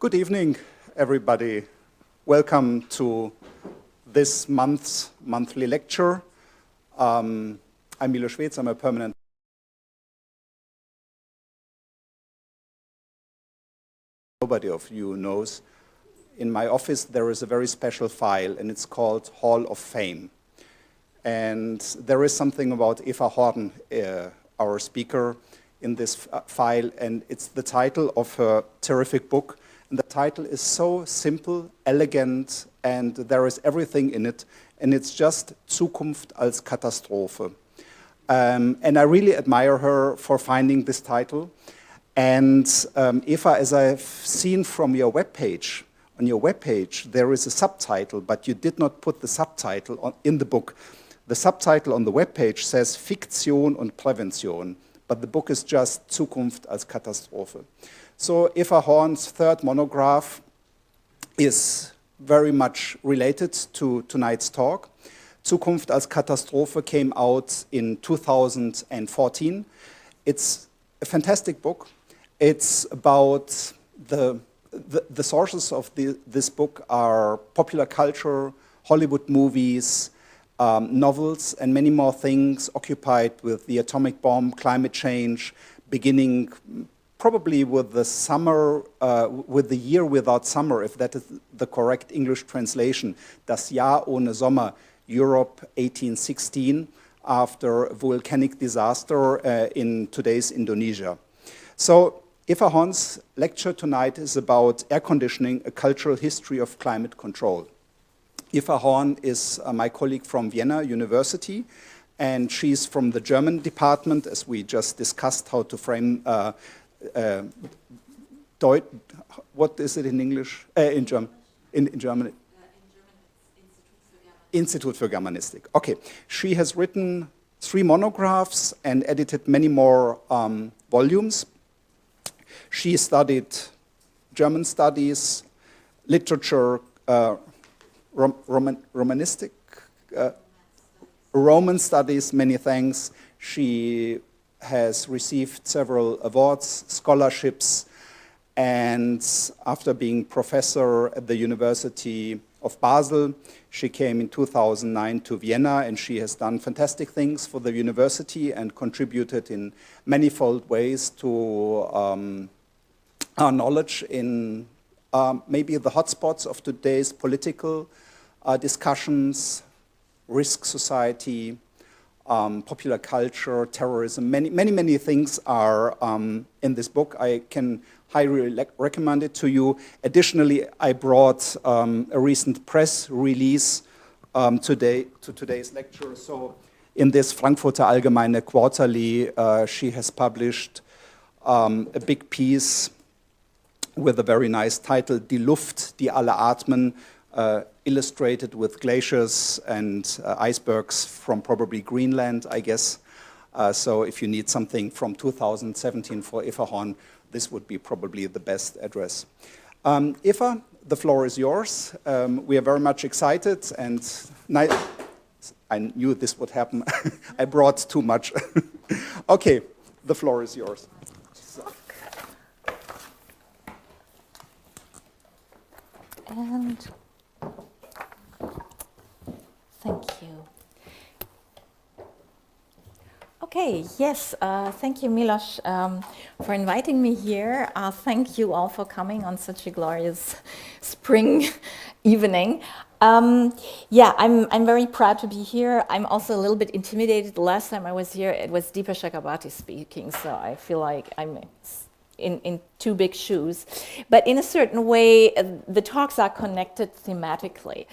Good evening, everybody. Welcome to this month's monthly lecture. I'm Milo Schwetz, I'm a permanent. Nobody of you knows. In my office, there is a very special file, and it's called Hall of Fame. And there is something about Eva Horn, our speaker, in this file, and it's the title of her terrific book. And the title is so simple, elegant, and there is everything in it, and it's just Zukunft als Katastrophe. And I really admire her for finding this title. And Eva, as I've seen from your webpage, on your webpage, there is a subtitle, but you did not put the subtitle in the book. The subtitle on the webpage says Fiktion und Prävention, but the book is just Zukunft als Katastrophe. So Eva Horn's third monograph is very much related to tonight's talk. Zukunft als Katastrophe came out in 2014. It's a fantastic book. It's about the sources of this book are popular culture, Hollywood movies, novels, and many more things occupied with the atomic bomb, climate change, beginning probably with the summer, with the year without summer, if that is the correct English translation, Das Jahr ohne Sommer, Europe 1816, after a volcanic disaster in today's Indonesia. So Eva Horn's lecture tonight is about air conditioning, a cultural history of climate control. Eva Horn is my colleague from Vienna University, and she's from the German department, as we just discussed how to frame what is it in English? In German? In German, it's Institut für Germanistik. Okay, she has written 3 monographs and edited many more volumes. She studied German studies, literature, Romanistic, Roman studies, many thanks. She has received several awards, scholarships, and after being professor at the University of Basel, she came in 2009 to Vienna, and she has done fantastic things for the university and contributed in manifold ways to our knowledge in maybe the hotspots of today's political discussions, risk society, popular culture, terrorism, many things are in this book. I can highly recommend it to you. Additionally, I brought a recent press release today to today's lecture. So in this Frankfurter Allgemeine Quarterly, she has published a big piece with a very nice title, Die Luft, die alle atmen, illustrated with glaciers and icebergs from probably Greenland, I guess. So if you need something from 2017 for Eva Horn, this would be probably the best address. Eva, the floor is yours. We are very much excited, and I knew this would happen. I brought too much. Okay, the floor is yours. And thank you. Okay, yes, thank you, Milos, for inviting me here. Thank you all for coming on such a glorious spring evening. Yeah, I'm very proud to be here. I'm also a little bit intimidated. The last time I was here, it was Deepa Chakrabarti speaking, so I feel like I'm in 2 big shoes. But in a certain way, the talks are connected thematically.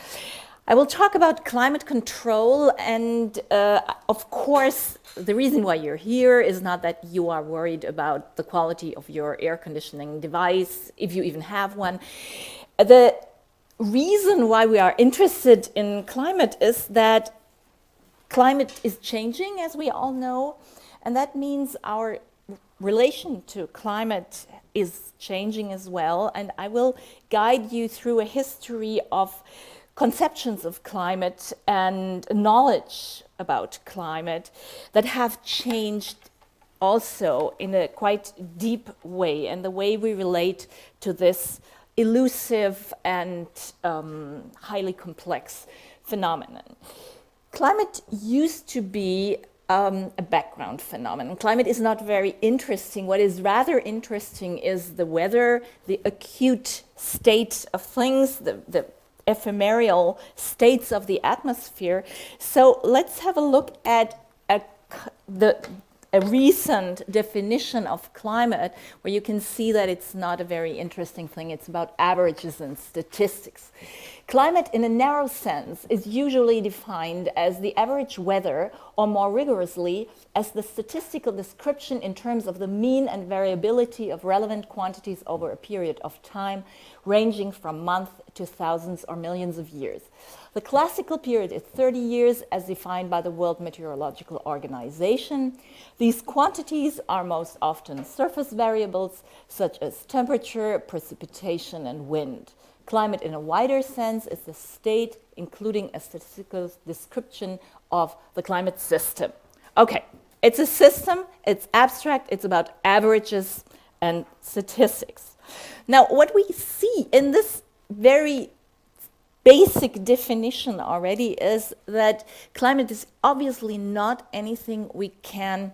I will talk about climate control, and of course, the reason why you're here is not that you are worried about the quality of your air conditioning device, if you even have one. The reason why we are interested in climate is that climate is changing, as we all know, and that means our relation to climate is changing as well, and I will guide you through a history of conceptions of climate and knowledge about climate that have changed also in a quite deep way, and the way we relate to this elusive and highly complex phenomenon. Climate used to be a background phenomenon. Climate is not very interesting. What is rather interesting is the weather, the acute state of things, the ephemeral states of the atmosphere. So let's have a look at a recent definition of climate, where you can see that it's not a very interesting thing. It's about averages and statistics. Climate, in a narrow sense, is usually defined as the average weather, or more rigorously, as the statistical description in terms of the mean and variability of relevant quantities over a period of time, ranging from months to thousands or millions of years. The classical period is 30 years, as defined by the World Meteorological Organization. These quantities are most often surface variables, such as temperature, precipitation, and wind. Climate, in a wider sense, is the state, including a statistical description of the climate system. Okay, it's a system, it's abstract, it's about averages and statistics. Now, what we see in this very basic definition already is that climate is obviously not anything we can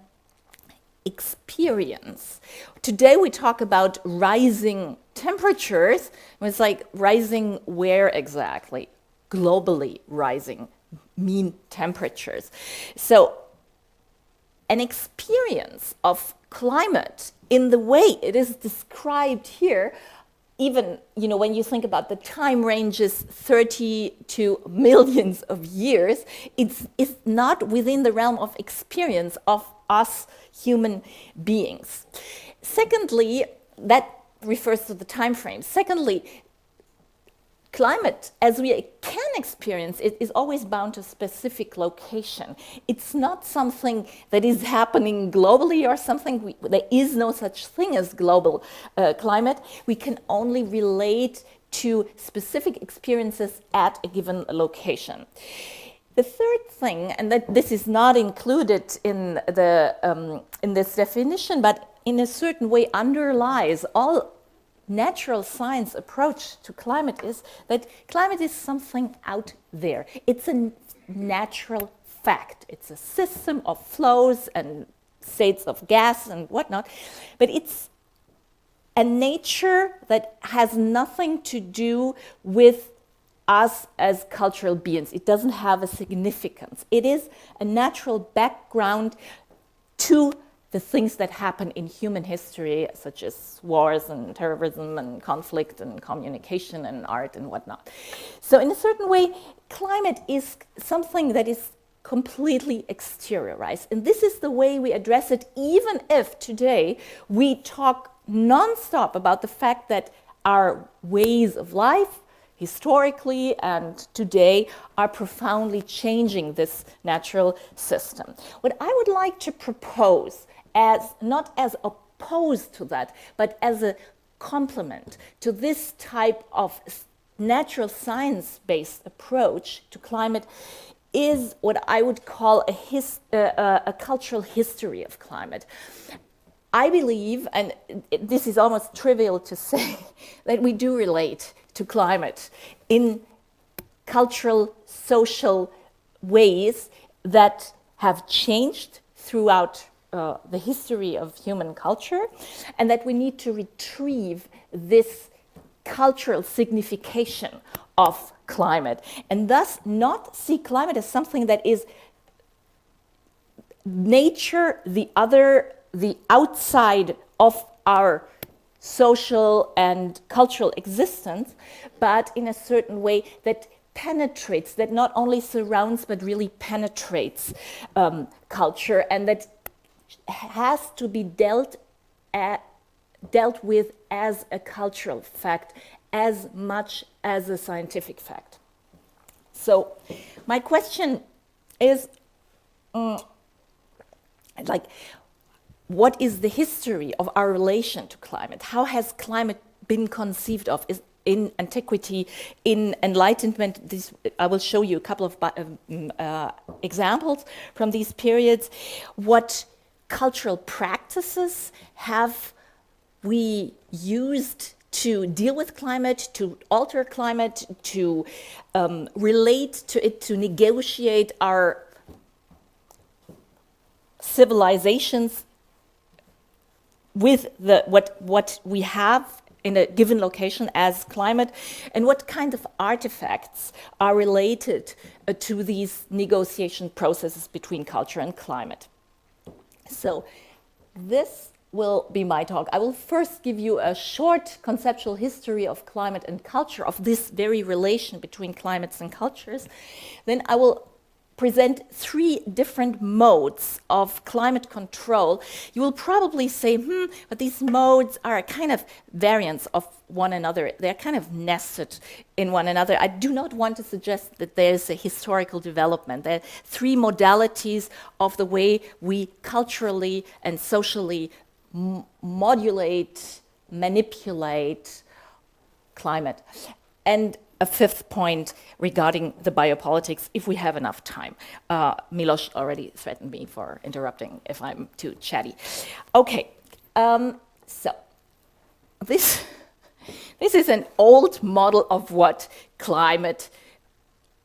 experience. Today we talk about rising temperatures. It's like rising where exactly? Globally rising mean temperatures. So an experience of climate in the way it is described here, even when you think about the time ranges 30 to millions of years, it's not within the realm of experience of us human beings. Secondly, that refers to the time frame. Secondly, climate, as we can experience it, is always bound to a specific location. It's not something that is happening globally or something. There is no such thing as global climate. We can only relate to specific experiences at a given location. The third thing, and that this is not included in this definition, but in a certain way underlies all natural science approach to climate, is that climate is something out there. It's a natural fact. It's a system of flows and states of gas and whatnot, but it's a nature that has nothing to do with us as cultural beings. It doesn't have a significance. It is a natural background to the things that happen in human history, such as wars and terrorism and conflict and communication and art and whatnot. So in a certain way, climate is something that is completely exteriorized. And this is the way we address it, even if today we talk nonstop about the fact that our ways of life, historically and today, are profoundly changing this natural system. What I would like to propose, as not as opposed to that, but as a complement to this type of natural science-based approach to climate, is what I would call a cultural history of climate. I believe, and this is almost trivial to say, that we do relate to climate in cultural, social ways that have changed throughout the history of human culture, and that we need to retrieve this cultural signification of climate, and thus not see climate as something that is nature, the other, the outside of our social and cultural existence, but in a certain way that penetrates, that not only surrounds but really penetrates culture, and that has to be dealt with as a cultural fact as much as a scientific fact. So my question is, what is the history of our relation to climate? How has climate been conceived of in antiquity, in Enlightenment? I will show you a couple of examples from these periods. What cultural practices have we used to deal with climate, to alter climate, to relate to it, to negotiate our civilizations with what we have in a given location as climate, and what kind of artifacts are related to these negotiation processes between culture and climate. So this will be my talk. I will first give you a short conceptual history of climate and culture, of this very relation between climates and cultures. Then I will present 3 different modes of climate control. You will probably say, but these modes are kind of variants of one another. They're kind of nested in one another. I do not want to suggest that there's a historical development. There are 3 modalities of the way we culturally and socially modulate, manipulate climate. And a 5th point regarding the biopolitics, if we have enough time. Milos already threatened me for interrupting if I'm too chatty. Okay, so this is an old model of what climate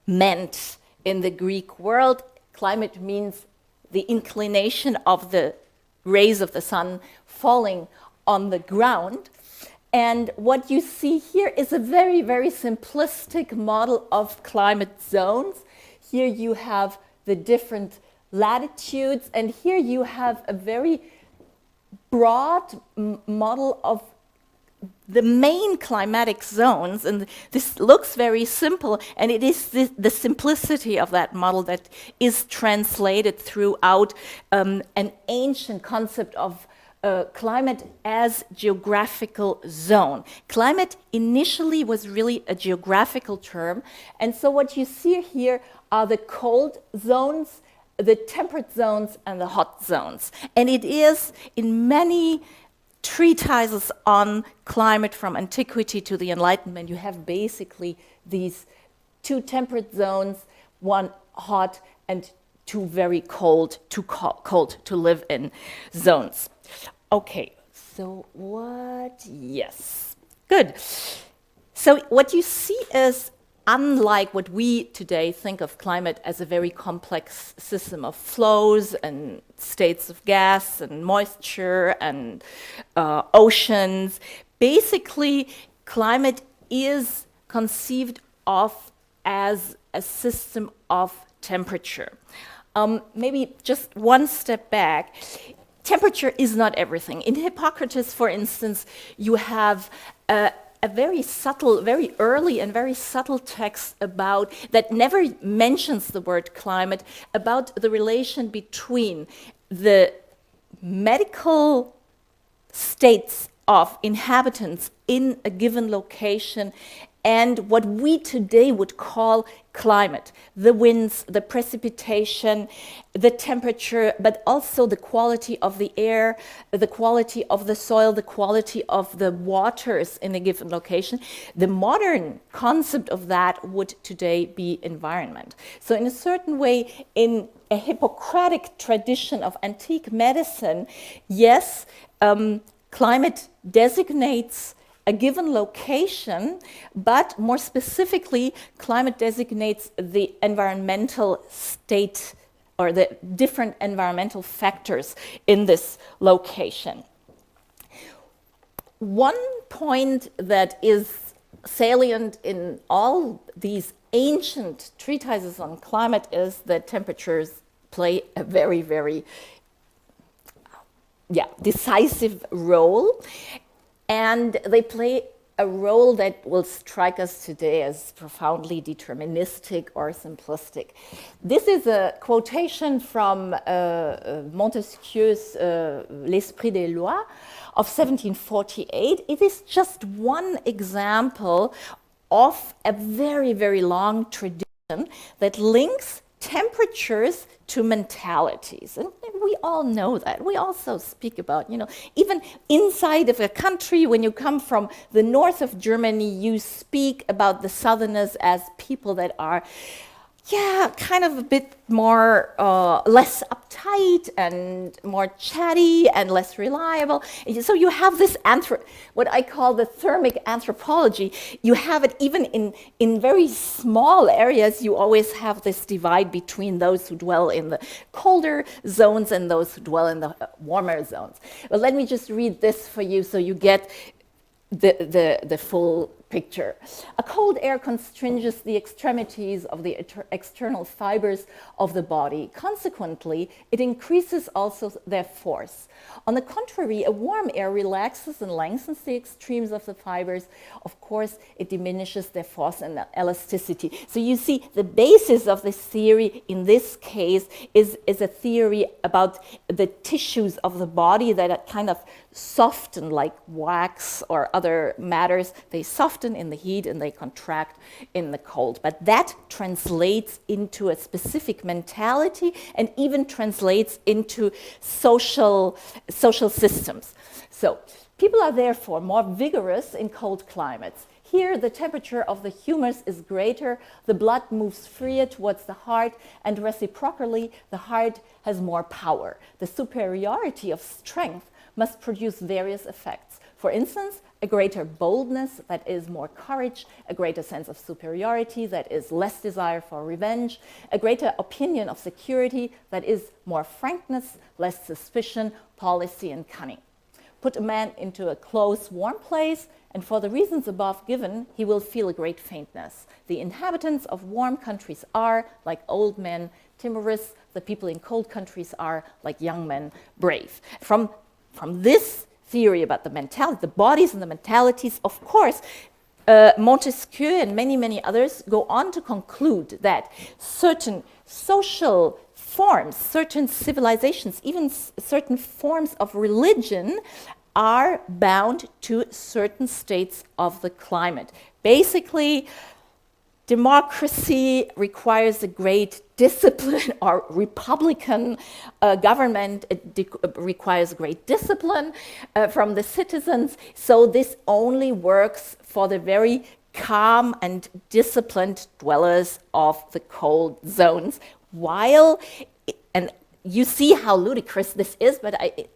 meant in the Greek world. Climate means the inclination of the rays of the sun falling on the ground. And what you see here is a very, very simplistic model of climate zones. Here you have the different latitudes, and here you have a very broad model of the main climatic zones. And this looks very simple, and it is the simplicity of that model that is translated throughout an ancient concept of climate as geographical zone. Climate initially was really a geographical term, and so what you see here are the cold zones, the temperate zones, and the hot zones. And it is in many treatises on climate from antiquity to the Enlightenment, you have basically these 2 temperate zones, 1 hot, and 2 very cold, too cold to live in zones. Okay, so what? Yes, good. So what you see is, unlike what we today think of climate as a very complex system of flows and states of gas and moisture and oceans, basically climate is conceived of as a system of temperature. Maybe just one step back. Temperature is not everything. In Hippocrates, for instance, you have a very subtle, very early and very subtle text about that never mentions the word climate, about the relation between the medical states of inhabitants in a given location and what we today would call climate. The winds, the precipitation, the temperature, but also the quality of the air, the quality of the soil, the quality of the waters in a given location. The modern concept of that would today be environment. So in a certain way, in a Hippocratic tradition of antique medicine, yes, climate designates a given location, but more specifically, climate designates the environmental state or the different environmental factors in this location. One point that is salient in all these ancient treatises on climate is that temperatures play a very, very decisive role. And they play a role that will strike us today as profoundly deterministic or simplistic. This is a quotation from Montesquieu's L'Esprit des Lois of 1748. It is just one example of a very, very long tradition that links temperatures to mentalities. And we all know that. We also speak about, even inside of a country, when you come from the north of Germany, you speak about the southerners as people that are yeah, kind of a bit more less uptight and more chatty and less reliable. So you have this what I call the thermic anthropology. You have it even in very small areas. You always have this divide between those who dwell in the colder zones and those who dwell in the warmer zones. But let me just read this for you so you get the full picture. A cold air constringes the extremities of the external fibers of the body. Consequently, it increases also their force. On the contrary, a warm air relaxes and lengthens the extremes of the fibers. Of course, it diminishes their force and elasticity. So you see, the basis of this theory in this case is a theory about the tissues of the body that are kind of soften like wax or other matters. They soften in the heat and they contract in the cold. But that translates into a specific mentality and even translates into social systems. So people are therefore more vigorous in cold climates. Here, the temperature of the humerus is greater, the blood moves freer towards the heart, and reciprocally, the heart has more power. The superiority of strength must produce various effects. For instance, a greater boldness, that is more courage, a greater sense of superiority, that is less desire for revenge, a greater opinion of security, that is more frankness, less suspicion, policy, and cunning. Put a man into a close, warm place, and for the reasons above given, he will feel a great faintness. The inhabitants of warm countries are, like old men, timorous. The people in cold countries are, like young men, brave. From this theory about the mentality, the bodies and the mentalities, of course, Montesquieu and many others go on to conclude that certain social forms, certain civilizations, even certain forms of religion are bound to certain states of the climate. Basically, democracy requires a great discipline, or republican government requires great discipline from the citizens. So this only works for the very calm and disciplined dwellers of the cold zones. And you see how ludicrous this is, but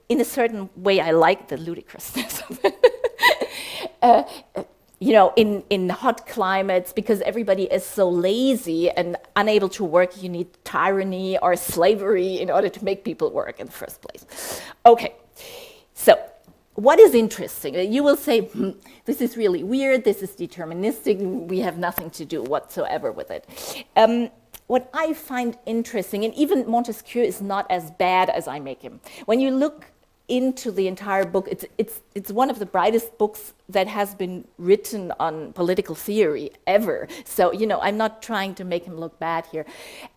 in a certain way, I like the ludicrousness of it. In hot climates, because everybody is so lazy and unable to work, you need tyranny or slavery in order to make people work in the first place. Okay, so what is interesting? You will say, this is really weird, this is deterministic, we have nothing to do whatsoever with it. What I find interesting, and even Montesquieu is not as bad as I make him. When you look into the entire book, it's one of the brightest books that has been written on political theory ever. So, I'm not trying to make him look bad here.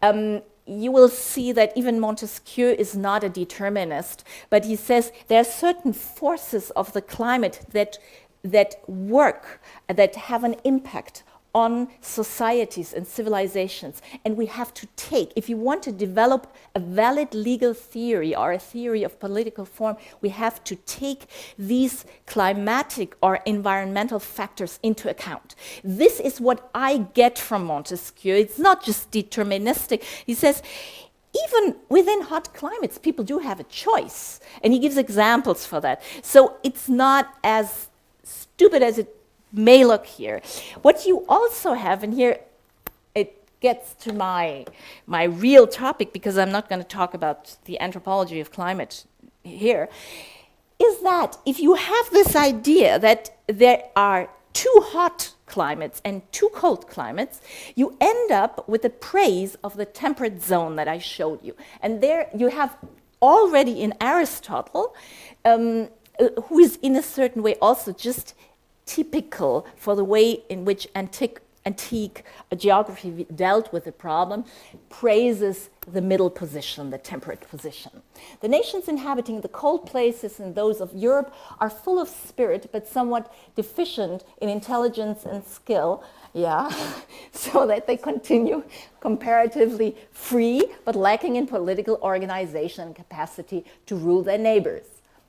You will see that even Montesquieu is not a determinist, but he says there are certain forces of the climate that work, that have an impact on societies and civilizations, and we have to take, if you want to develop a valid legal theory or a theory of political form, we have to take these climatic or environmental factors into account. This is what I get from Montesquieu. It's not just deterministic. He says, even within hot climates, people do have a choice, and he gives examples for that. So it's not as stupid as it may look here. What you also have, and here it gets to my real topic, because I'm not going to talk about the anthropology of climate here, is that if you have this idea that there are two hot climates and two cold climates, you end up with the praise of the temperate zone that I showed you. And there you have already in Aristotle, who is in a certain way also just typical for the way in which antique geography dealt with the problem, praises the middle position, the temperate position. The nations inhabiting the cold places and those of Europe are full of spirit, but somewhat deficient in intelligence and skill, so that they continue comparatively free, but lacking in political organization and capacity to rule their neighbors.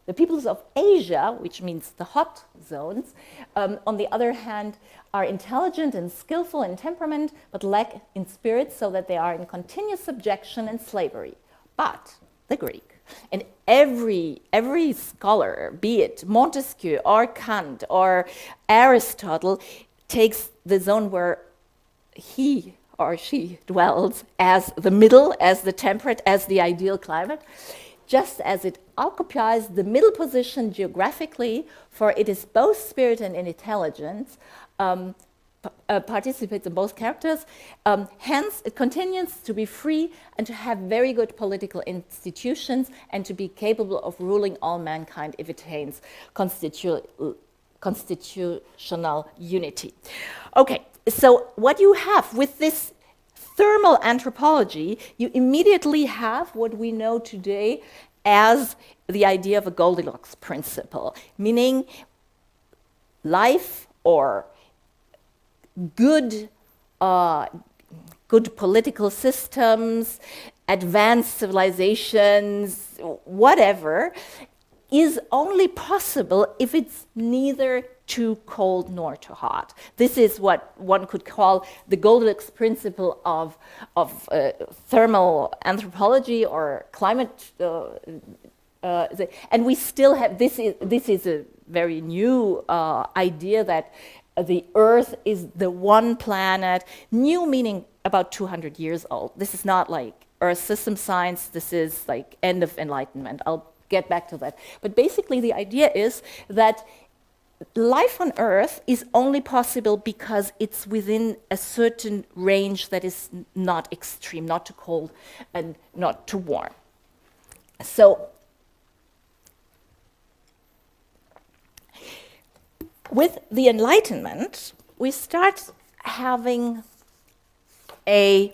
The peoples of Asia, which means the hot zones, on the other hand, are intelligent and skillful in temperament, but lack in spirit, so that they are in continuous subjection and slavery. But the Greek, and every scholar, be it Montesquieu or Kant or Aristotle, takes the zone where he or she dwells as the middle, as the temperate, as the ideal climate, just as it occupies the middle position geographically, for it is both spirit and intelligence, participates in both characters. Hence, it continues to be free and to have very good political institutions and to be capable of ruling all mankind if it attains constitutional unity. Okay, so what you have with this thermal anthropology, you immediately have what we know today as the idea of a Goldilocks principle, meaning life or good political systems, advanced civilizations, whatever, is only possible if it's neither too cold nor too hot. This is what one could call the Goldilocks principle of thermal anthropology or climate. And we still have, this is a very new idea that the Earth is the one planet, new meaning about 200 years old. This is not like Earth system science, this is like end of enlightenment. I'll get back to that. But basically the idea is that life on Earth is only possible because it's within a certain range that is not extreme, not too cold and not too warm. So with the Enlightenment, we start having a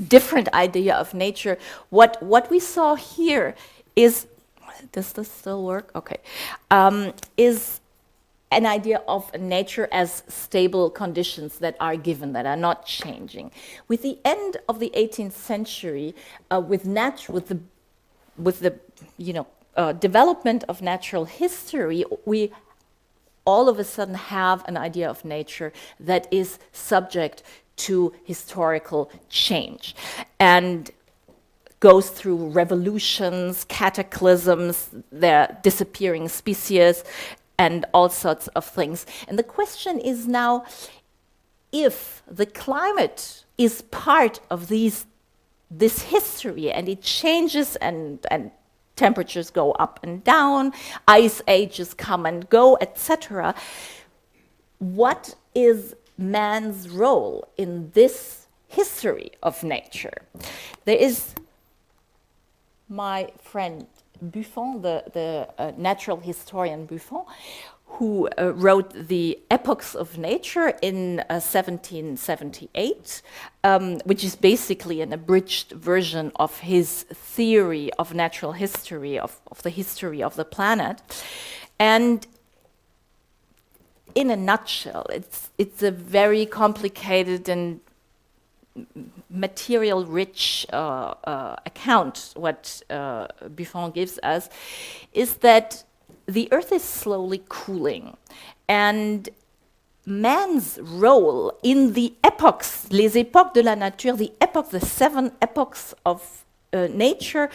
different idea of nature. What we saw here is, does this still work? Okay, is an idea of nature as stable conditions that are given, that are not changing. With the end of the 18th century, with the development of natural history, we all of a sudden have an idea of nature that is subject to historical change and goes through revolutions, cataclysms, the disappearing species, and all sorts of things. And the question is now, if the climate is part of this history and it changes and temperatures go up and down, ice ages come and go, etc., what is man's role in this history of nature? There is my friend Buffon, the natural historian Buffon, who wrote the Epochs of Nature in 1778, which is basically an abridged version of his theory of natural history, of the history of the planet. And in a nutshell, it's a very complicated and material-rich account. What Buffon gives us is that the Earth is slowly cooling, and man's role in the epochs, les époques de la nature, the 7 epochs of nature,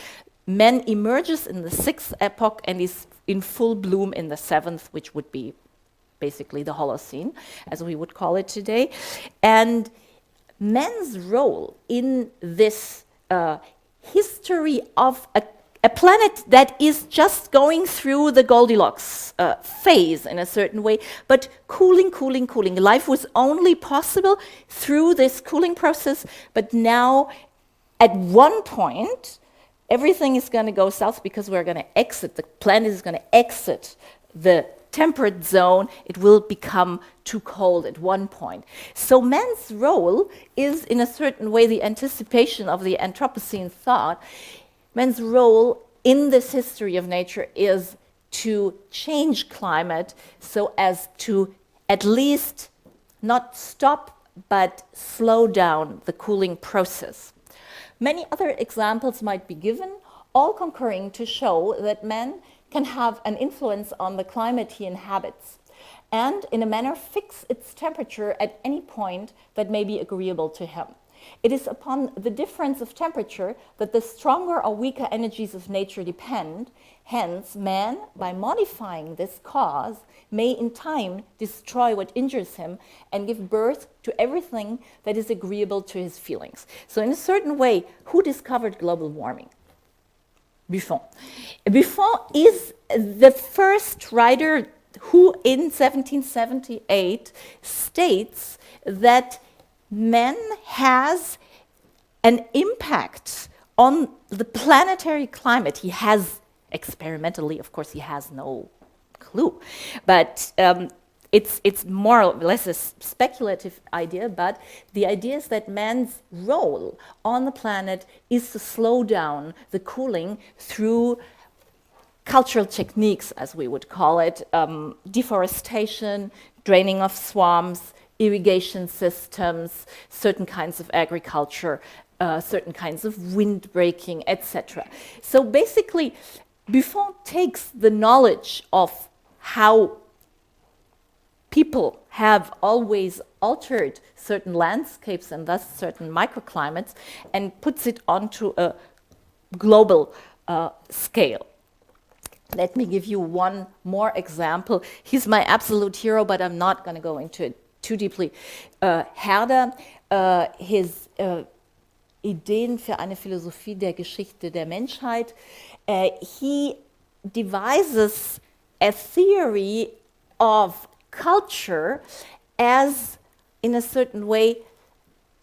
man emerges in the 6th epoch and is in full bloom in the 7th, which would be basically the Holocene, as we would call it today. And man's role in this history of a planet that is just going through the Goldilocks phase in a certain way, but cooling. Life was only possible through this cooling process, but now at one point, everything is going to go south because we're going to exit, the planet is going to exit the temperate zone. It will become too cold at one point. So man's role is, in a certain way, the anticipation of the Anthropocene thought. Man's role in this history of nature is to change climate so as to at least not stop but slow down the cooling process. Many other examples might be given all concurring to show that man can have an influence on the climate he inhabits, and in a manner fix its temperature at any point that may be agreeable to him. It is upon the difference of temperature that the stronger or weaker energies of nature depend. Hence, man, by modifying this cause, may in time destroy what injures him and give birth to everything that is agreeable to his feelings. So in a certain way, who discovered global warming? Buffon. Buffon is the first writer who in 1778 states that man has an impact on the planetary climate. He has, experimentally, of course, he has no clue, but it's more or less a speculative idea, but the idea is that man's role on the planet is to slow down the cooling through cultural techniques, as we would call it, deforestation, draining of swamps, irrigation systems, certain kinds of agriculture, certain kinds of wind breaking, etc. So basically, Buffon takes the knowledge of how people have always altered certain landscapes and thus certain microclimates and puts it onto a global scale. Let me give you one more example. He's my absolute hero, but I'm not going to go into it too deeply. Herder, his Ideen für eine Philosophie der Geschichte der Menschheit, he devises a theory of culture as, in a certain way,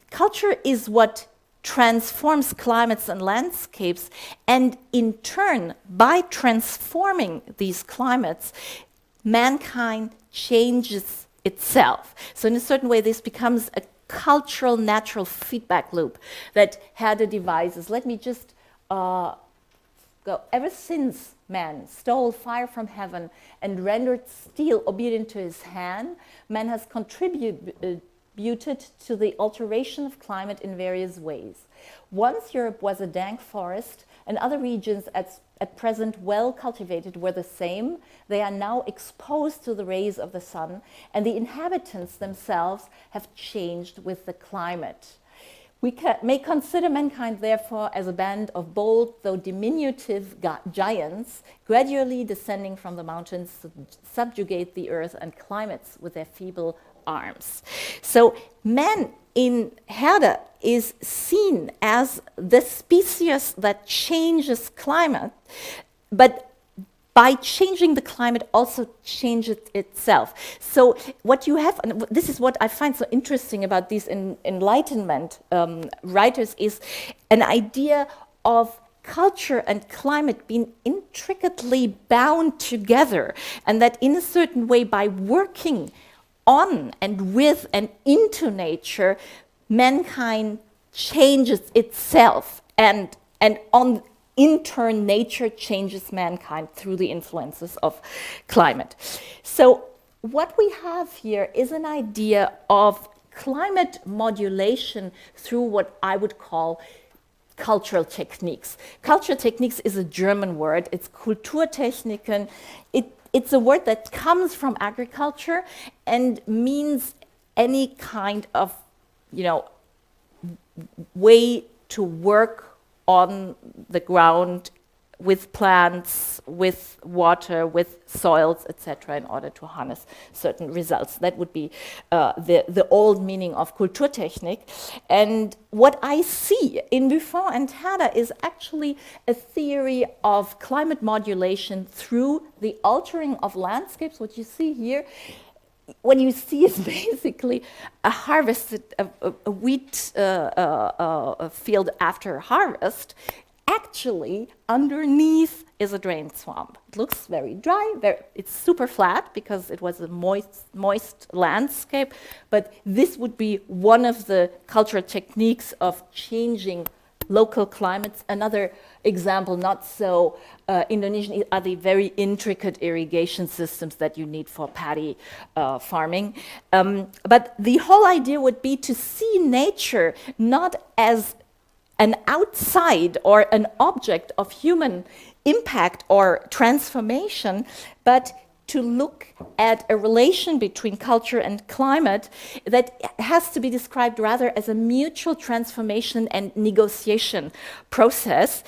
culture is what transforms climates and landscapes, and in turn, by transforming these climates, mankind changes itself. So in a certain way, this becomes a cultural natural feedback loop that Herder devises. Let me just go. Ever since man stole fire from heaven and rendered steel obedient to his hand, man has contributed to the alteration of climate in various ways. Once Europe was a dank forest, and other regions at present well cultivated were the same. They are now exposed to the rays of the sun, and the inhabitants themselves have changed with the climate. We may consider mankind, therefore, as a band of bold, though diminutive giants, gradually descending from the mountains to subjugate the earth and climates with their feeble arms. So man in Herder is seen as the species that changes climate, but by changing the climate also changes itself. So what you have, and this is what I find so interesting about these Enlightenment writers, is an idea of culture and climate being intricately bound together, and that in a certain way, by working on and with and into nature, mankind changes itself, and on in turn, nature changes mankind through the influences of climate. So what we have here is an idea of climate modulation through what I would call cultural techniques. Cultural techniques is a German word. It's Kulturtechniken. It's a word that comes from agriculture and means any kind of, way to work on the ground with plants, with water, with soils, etc., in order to harness certain results. That would be the old meaning of Kulturtechnik. And what I see in Buffon and Herder is actually a theory of climate modulation through the altering of landscapes. What you see here, what you see is basically a harvested, a wheat field after harvest. Actually, underneath is a drained swamp. It looks very dry. It's super flat because it was a moist landscape. But this would be one of the cultural techniques of changing local climates. Another example, not so Indonesian, are the very intricate irrigation systems that you need for paddy farming. But the whole idea would be to see nature not as an outside or an object of human impact or transformation, but to look at a relation between culture and climate that has to be described rather as a mutual transformation and negotiation process,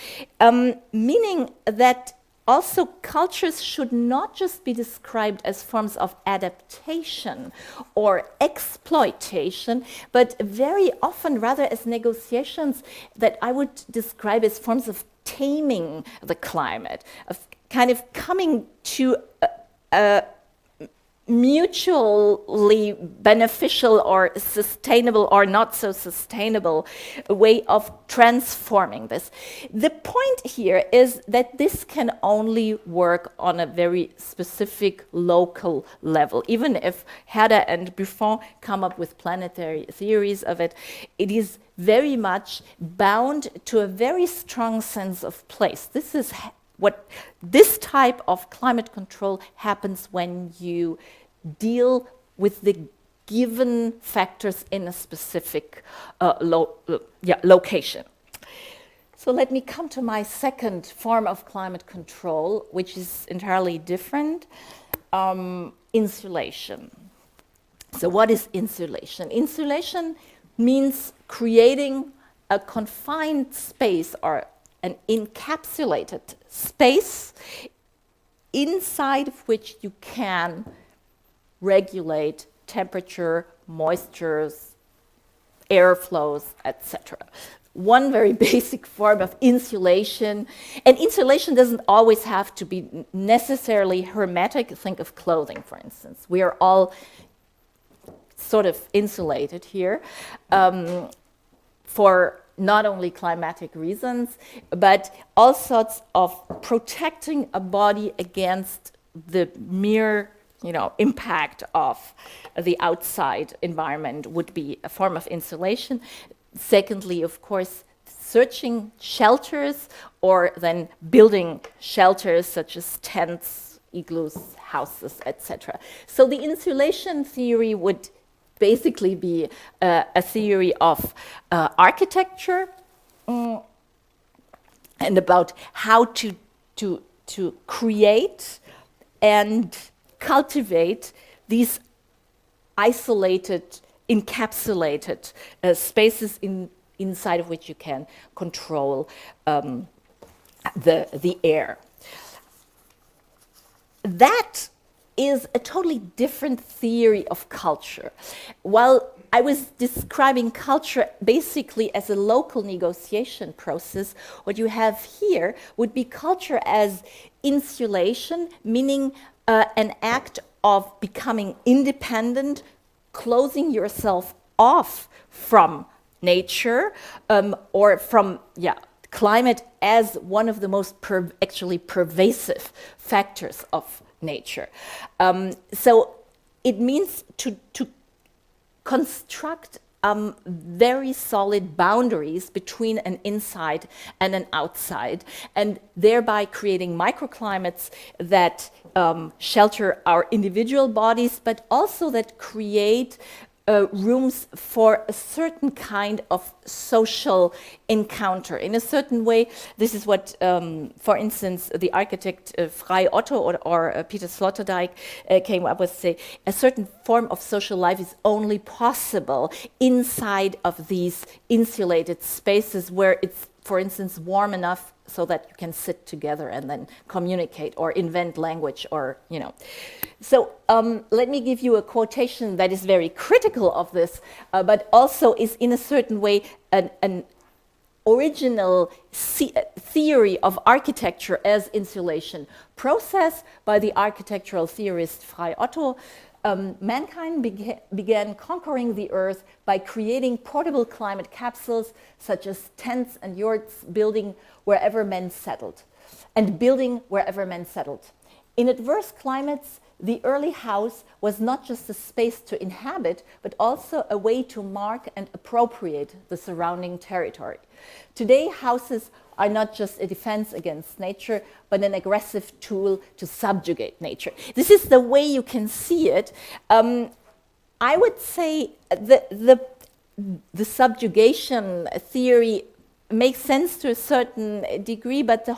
meaning that also cultures should not just be described as forms of adaptation or exploitation, but very often rather as negotiations that I would describe as forms of taming the climate, of kind of coming to a mutually beneficial or sustainable or not so sustainable way of transforming this. The point here is that this can only work on a very specific local level. Even if Herder and Buffon come up with planetary theories of it, it is very much bound to a very strong sense of place. This is what this type of climate control happens when you deal with the given factors in a specific location. So let me come to my second form of climate control, which is entirely different, insulation. So what is insulation? Insulation means creating a confined space or an encapsulated space inside of which you can regulate temperature, moistures, airflows, etc. One very basic form of insulation, and insulation doesn't always have to be necessarily hermetic. Think of clothing, for instance. We are all sort of insulated here for not only climatic reasons, but all sorts of protecting a body against the mere impact of the outside environment would be a form of insulation. Secondly, of course, searching shelters or then building shelters such as tents, igloos, houses, etc. So the insulation theory would basically be a theory of architecture and about how to create and cultivate these isolated, encapsulated spaces inside of which you can control the air. That is a totally different theory of culture. While I was describing culture basically as a local negotiation process, what you have here would be culture as insulation, meaning an act of becoming independent, closing yourself off from nature or from climate as one of the most actually pervasive factors of nature. So it means to construct very solid boundaries between an inside and an outside, and thereby creating microclimates that shelter our individual bodies, but also that create rooms for a certain kind of social encounter. In a certain way, this is what, for instance, the architect Frei Otto or Peter Sloterdijk came up with, say, a certain form of social life is only possible inside of these insulated spaces where it's, for instance, warm enough so that you can sit together and then communicate or invent language or, So let me give you a quotation that is very critical of this, but also is in a certain way an original theory of architecture as insulation process by the architectural theorist Frei Otto. Mankind began conquering the earth by creating portable climate capsules such as tents and yurts, building wherever men settled. In adverse climates, the early house was not just a space to inhabit, but also a way to mark and appropriate the surrounding territory. Today, houses are not just a defense against nature, but an aggressive tool to subjugate nature. This is the way you can see it. I would say the subjugation theory makes sense to a certain degree, but the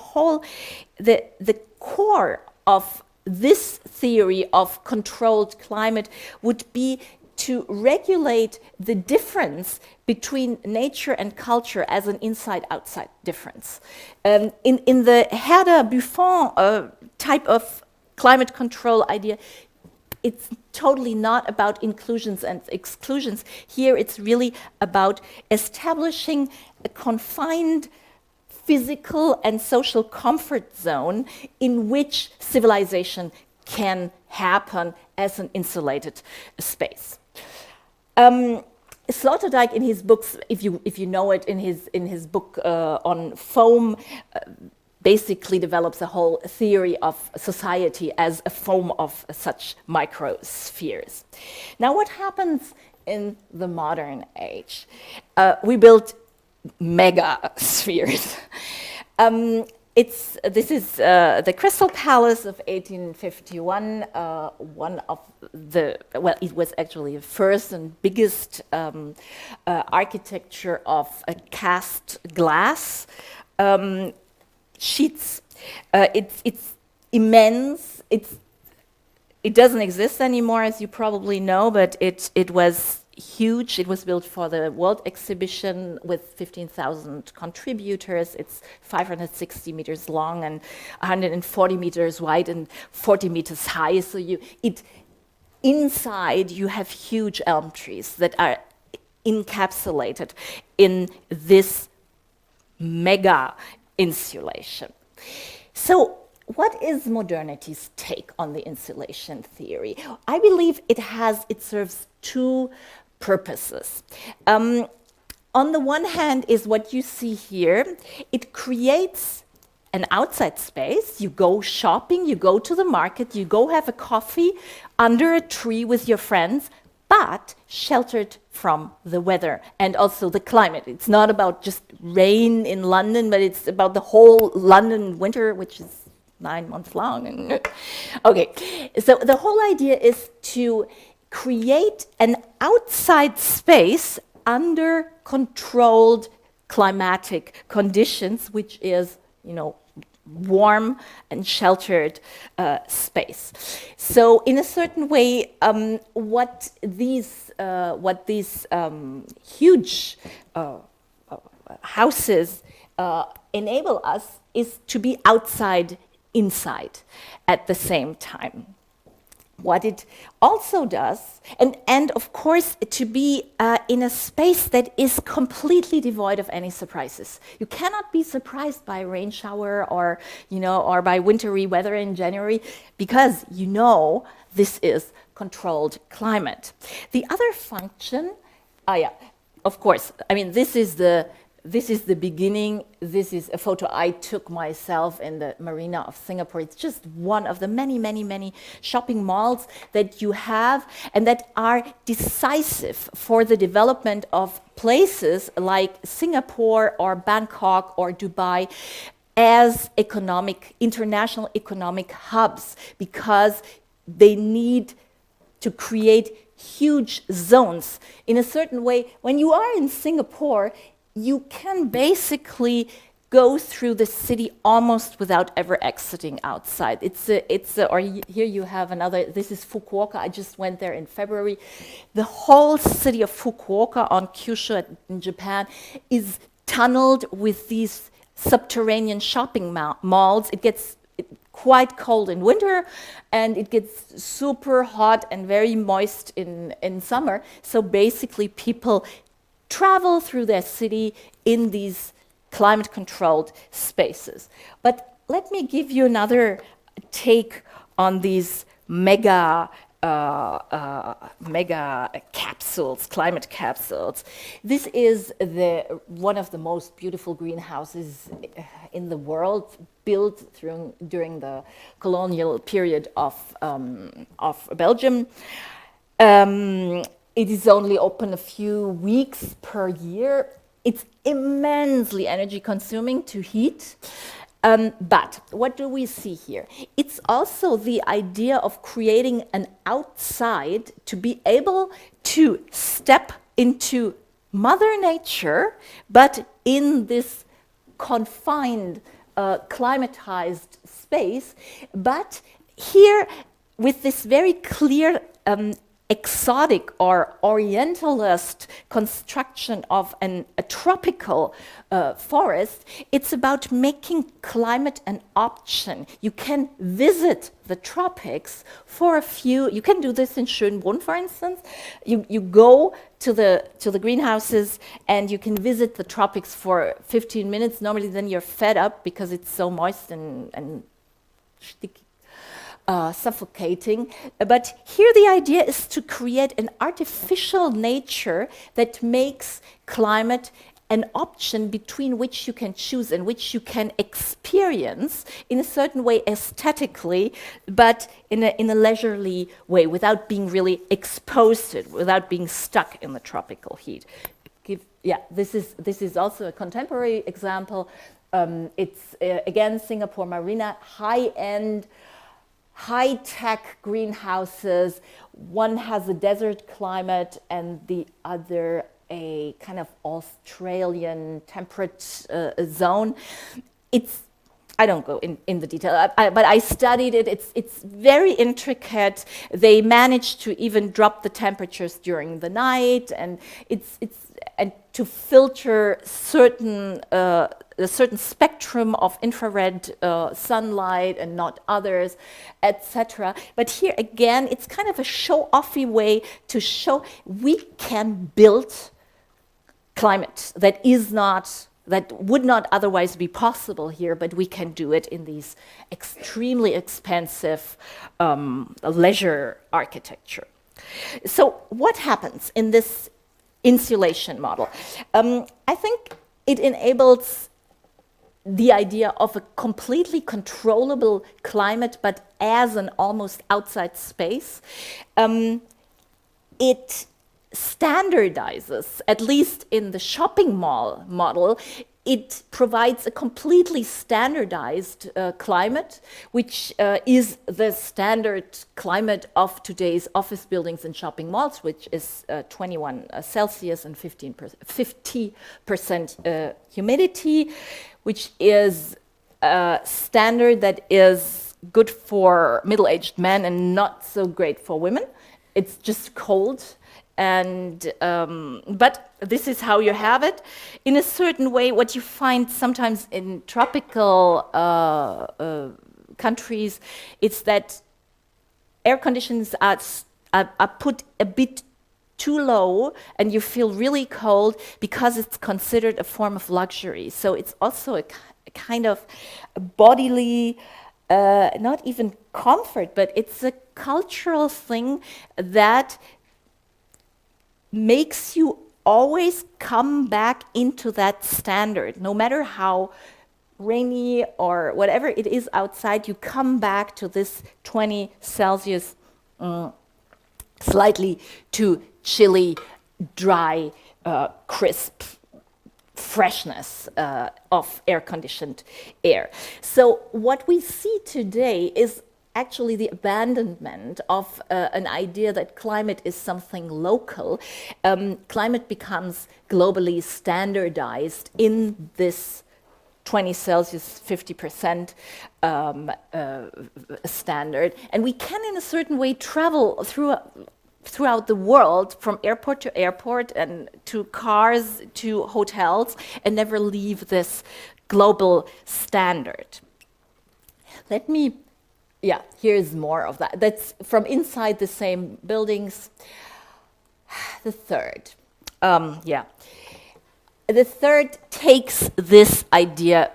core of this theory of controlled climate would be to regulate the difference between nature and culture as an inside-outside difference. In the Herder-Buffon type of climate control idea, it's totally not about inclusions and exclusions. Here it's really about establishing a confined physical and social comfort zone in which civilization can happen as an insulated space. Sloterdijk, in his books, if you know it, in his book on foam, basically develops a whole theory of society as a foam of such microspheres. Now, what happens in the modern age? We built mega spheres. This is the Crystal Palace of 1851, one of the, well, it was actually the first and biggest architecture of cast glass sheets. It's immense. It doesn't exist anymore, as you probably know, but it was huge. It was built for the World Exhibition with 15,000 contributors. It's 560 meters long and 140 meters wide and 40 meters high. So inside you have huge elm trees that are encapsulated in this mega insulation. So what is modernity's take on the insulation theory? I believe it serves two purposes. On the one hand is what you see here. It creates an outside space. You go shopping, you go to the market, you go have a coffee under a tree with your friends, but sheltered from the weather and also the climate. It's not about just rain in London, but it's about the whole London winter, which is 9 months long. Okay, so the whole idea is to create an outside space under controlled climatic conditions, which is, warm and sheltered space. So, in a certain way, what these huge houses enable us is to be outside, inside at the same time. What it also does, and of course, to be in a space that is completely devoid of any surprises. You cannot be surprised by a rain shower or by wintry weather in January, because this is controlled climate. The other function, of course, this is the beginning. This is a photo I took myself in the Marina of Singapore. It's just one of the many, many, many shopping malls that you have and that are decisive for the development of places like Singapore or Bangkok or Dubai as international economic hubs, because they need to create huge zones. In a certain way, when you are in Singapore, you can basically go through the city almost without ever exiting outside. Here you have another, this is Fukuoka. I just went there in February. The whole city of Fukuoka on Kyushu in Japan is tunneled with these subterranean shopping malls. It gets quite cold in winter, and it gets super hot and very moist in summer. So basically people travel through their city in these climate-controlled spaces. But let me give you another take on these mega capsules, climate capsules. This is one of the most beautiful greenhouses in the world, built during the colonial period of Belgium. It is only open a few weeks per year. It's immensely energy consuming to heat. But what do we see here? It's also the idea of creating an outside to be able to step into Mother Nature, but in this confined, climatized space. But here, with this very clear exotic or orientalist construction of a tropical forest, it's about making climate an option. You can visit the tropics for a few, you can do this in Schönbrunn, for instance. You go to the greenhouses and you can visit the tropics for 15 minutes. Normally then you're fed up because it's so moist and sticky. Suffocating. But here the idea is to create an artificial nature that makes climate an option between which you can choose and which you can experience in a certain way aesthetically, but in a leisurely way, without being really exposed to it, without being stuck in the tropical heat. This is also a contemporary example. It's again Singapore Marina, high-end, high-tech greenhouses. One has a desert climate and the other a kind of Australian temperate zone. I don't go in the detail, but I studied it. It's very intricate. They managed to even drop the temperatures during the night, and and to filter a certain spectrum of infrared sunlight and not others, etc. But here again, it's kind of a show-offy way to show we can build climate that would not otherwise be possible here, but we can do it in these extremely expensive leisure architecture. So what happens in this insulation model? I think it enables the idea of a completely controllable climate, but as an almost outside space. It standardizes, at least in the shopping mall model, it provides a completely standardized climate, which is the standard climate of today's office buildings and shopping malls, which is 21 Celsius and 50% humidity, which is a standard that is good for middle-aged men and not so great for women. It's just cold. And but this is how you have it. In a certain way, what you find sometimes in tropical countries, it's that air conditions are put a bit too low, and you feel really cold because it's considered a form of luxury. So it's also a kind of bodily, not even comfort, but it's a cultural thing that makes you always come back into that standard. No matter how rainy or whatever it is outside, you come back to this 20 Celsius, slightly too chilly, dry, crisp freshness of air-conditioned air. So what we see today is actually the abandonment of an idea that climate is something local. Climate becomes globally standardized in this 20 Celsius, 50% standard. And we can, in a certain way, travel throughout the world, from airport to airport and to cars to hotels, and never leave this global standard. Here's more of that. That's from inside the same buildings. The third. The third takes this idea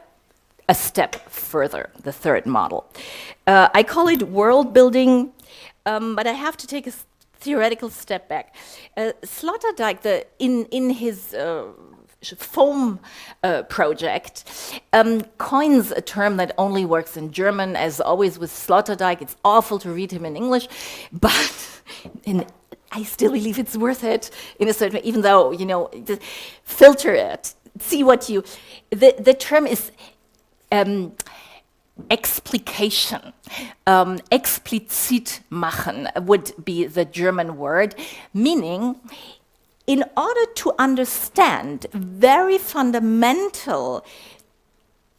a step further, the third model. I call it world building, but I have to take a theoretical step back. Sloterdijk, in his foam project, coins a term that only works in German. As always with Sloterdijk, it's awful to read him in English, but I still believe it's worth it in a certain way, even though, filter it, see what you... The term is explication. Explizit machen would be the German word, meaning in order to understand very fundamental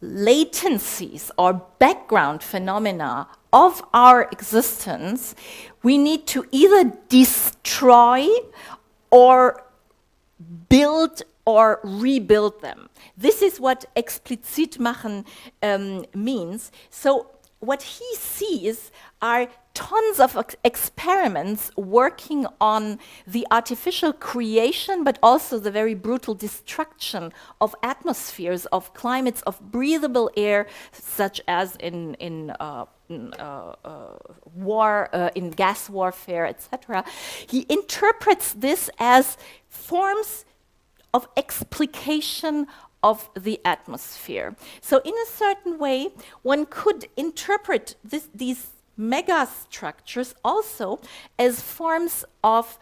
latencies or background phenomena of our existence, we need to either destroy or build or rebuild them. This is what explizit machen means. So what he sees are tons of experiments working on the artificial creation, but also the very brutal destruction of atmospheres, of climates, of breathable air, such as in war, in gas warfare, etc. He interprets this as forms of explication of the atmosphere. So in a certain way, one could interpret these megastructures also as forms of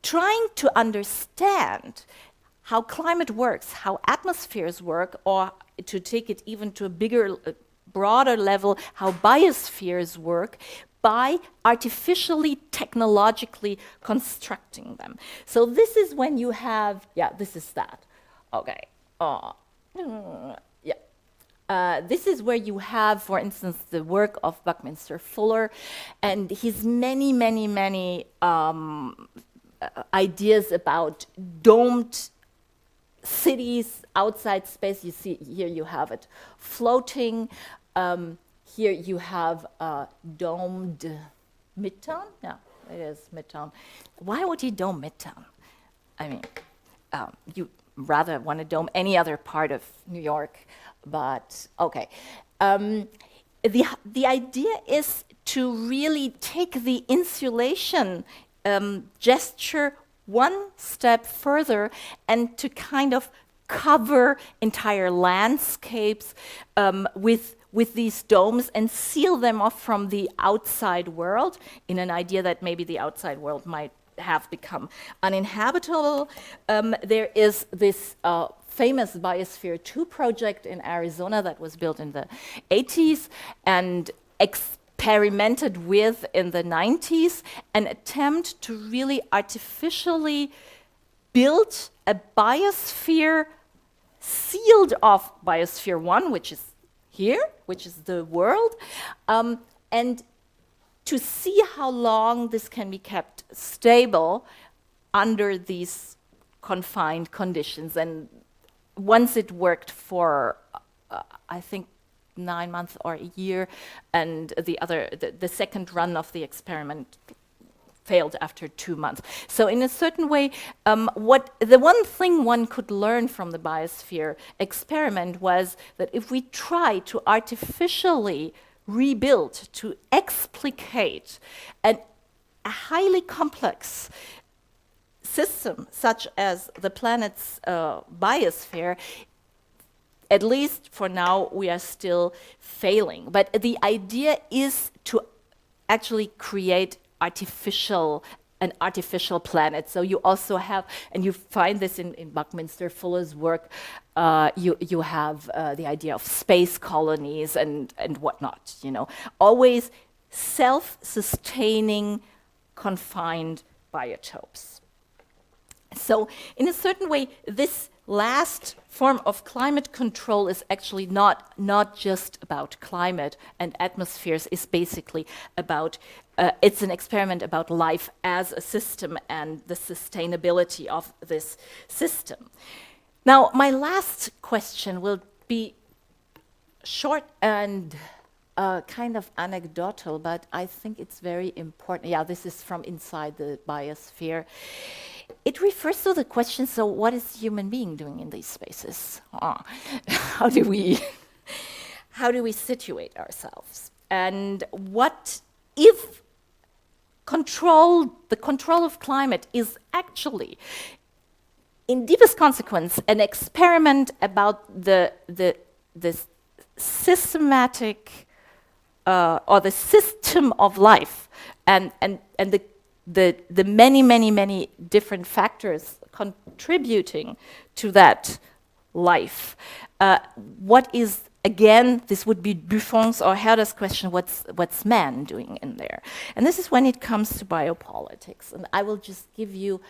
trying to understand how climate works, how atmospheres work, or to take it even to a bigger, broader level, how biospheres work, by artificially, technologically constructing them. So this is when you have, yeah, this is that. Okay. This is where you have, for instance, the work of Buckminster Fuller and his many, many, many ideas about domed cities outside space. You see here you have it floating. Here you have domed Midtown. No, it is Midtown. Why would he dome Midtown? I mean, you rather want to dome any other part of New York, but okay. The idea is to really take the insulation gesture one step further and to kind of cover entire landscapes with these domes and seal them off from the outside world, in an idea that maybe the outside world might have become uninhabitable. There is this famous Biosphere 2 project in Arizona that was built in the 80s and experimented with in the 90s, an attempt to really artificially build a biosphere sealed off Biosphere 1, which is here, which is the world, and to see how long this can be kept stable under these confined conditions. And once it worked for, I think, 9 months or a year, and the second run of the experiment failed after 2 months. So in a certain way, the one thing one could learn from the biosphere experiment was that if we try to artificially rebuild, to explicate a highly complex system such as the planet's biosphere, at least for now, we are still failing. But the idea is to actually create an artificial planet. So you also have, and you find this in Buckminster Fuller's work, you have the idea of space colonies and whatnot, always self-sustaining, confined biotopes. So in a certain way, this last form of climate control is actually not just about climate and atmospheres. It's basically about, it's an experiment about life as a system and the sustainability of this system. Now, my last question will be short and kind of anecdotal, but I think it's very important. Yeah, this is from inside the biosphere. It refers to the question, so what is human being doing in these spaces? How do we situate ourselves? And what if the control of climate is actually, in deepest consequence, an experiment about the systematic or the system of life and the many different factors contributing to that life. What is, again, this would be Buffon's or Herder's question, what's man doing in there? And this is when it comes to biopolitics. And I will just give you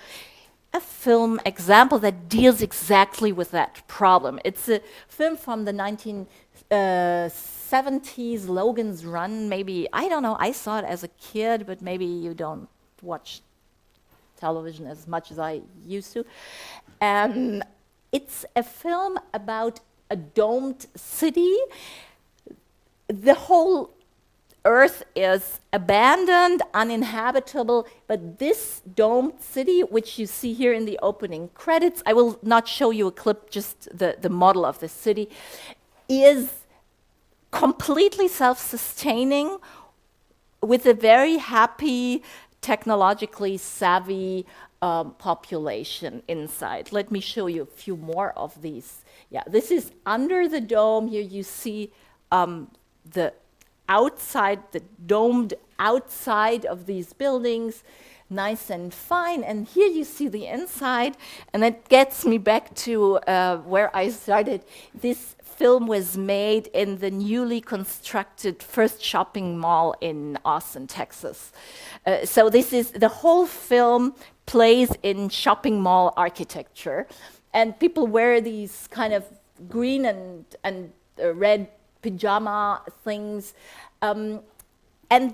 a film example that deals exactly with that problem. It's a film from the 1970s, Logan's Run. Maybe, I don't know, I saw it as a kid, but maybe you don't watch television as much as I used to. It's a film about a domed city. The whole Earth is abandoned, uninhabitable, but this domed city, which you see here in the opening credits, I will not show you a clip, just the model of the city, is completely self-sustaining with a very happy, technologically savvy population inside. Let me show you a few more of these. Yeah, this is under the dome. Here you see the outside, the domed outside of these buildings, nice and fine. And here you see the inside, and that gets me back to where I started. This film was made in the newly constructed first shopping mall in Austin, Texas. So this is, the whole film plays in shopping mall architecture. And people wear these kind of green and red pajama things, and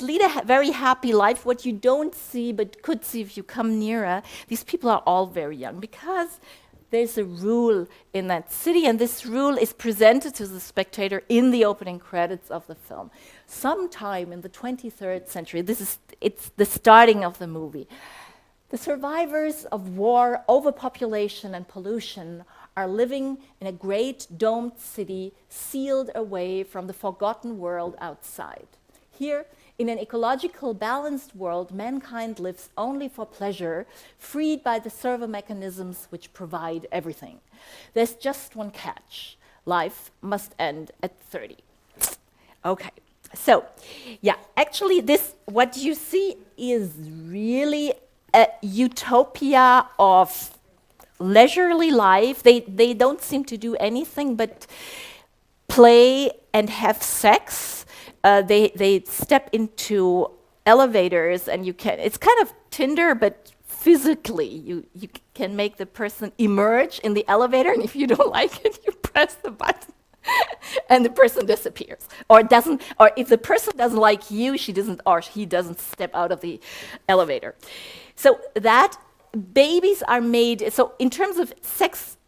lead a very happy life. What you don't see, but could see if you come nearer, these people are all very young, because there's a rule in that city, and this rule is presented to the spectator in the opening credits of the film. Sometime in the 23rd century, it's the starting of the movie, the survivors of war, overpopulation, and pollution are living in a great domed city sealed away from the forgotten world outside. Here, in an ecological balanced world, mankind lives only for pleasure, freed by the servo mechanisms which provide everything. There's just one catch. Life must end at 30. Okay, so, yeah, actually what you see is really a utopia of leisurely life. They don't seem to do anything but play and have sex. They step into elevators, and it's kind of Tinder, but physically you can make the person emerge in the elevator, and if you don't like it, you press the button and the person disappears, or if the person doesn't like you, he doesn't step out of the elevator. So that babies are made, so in terms of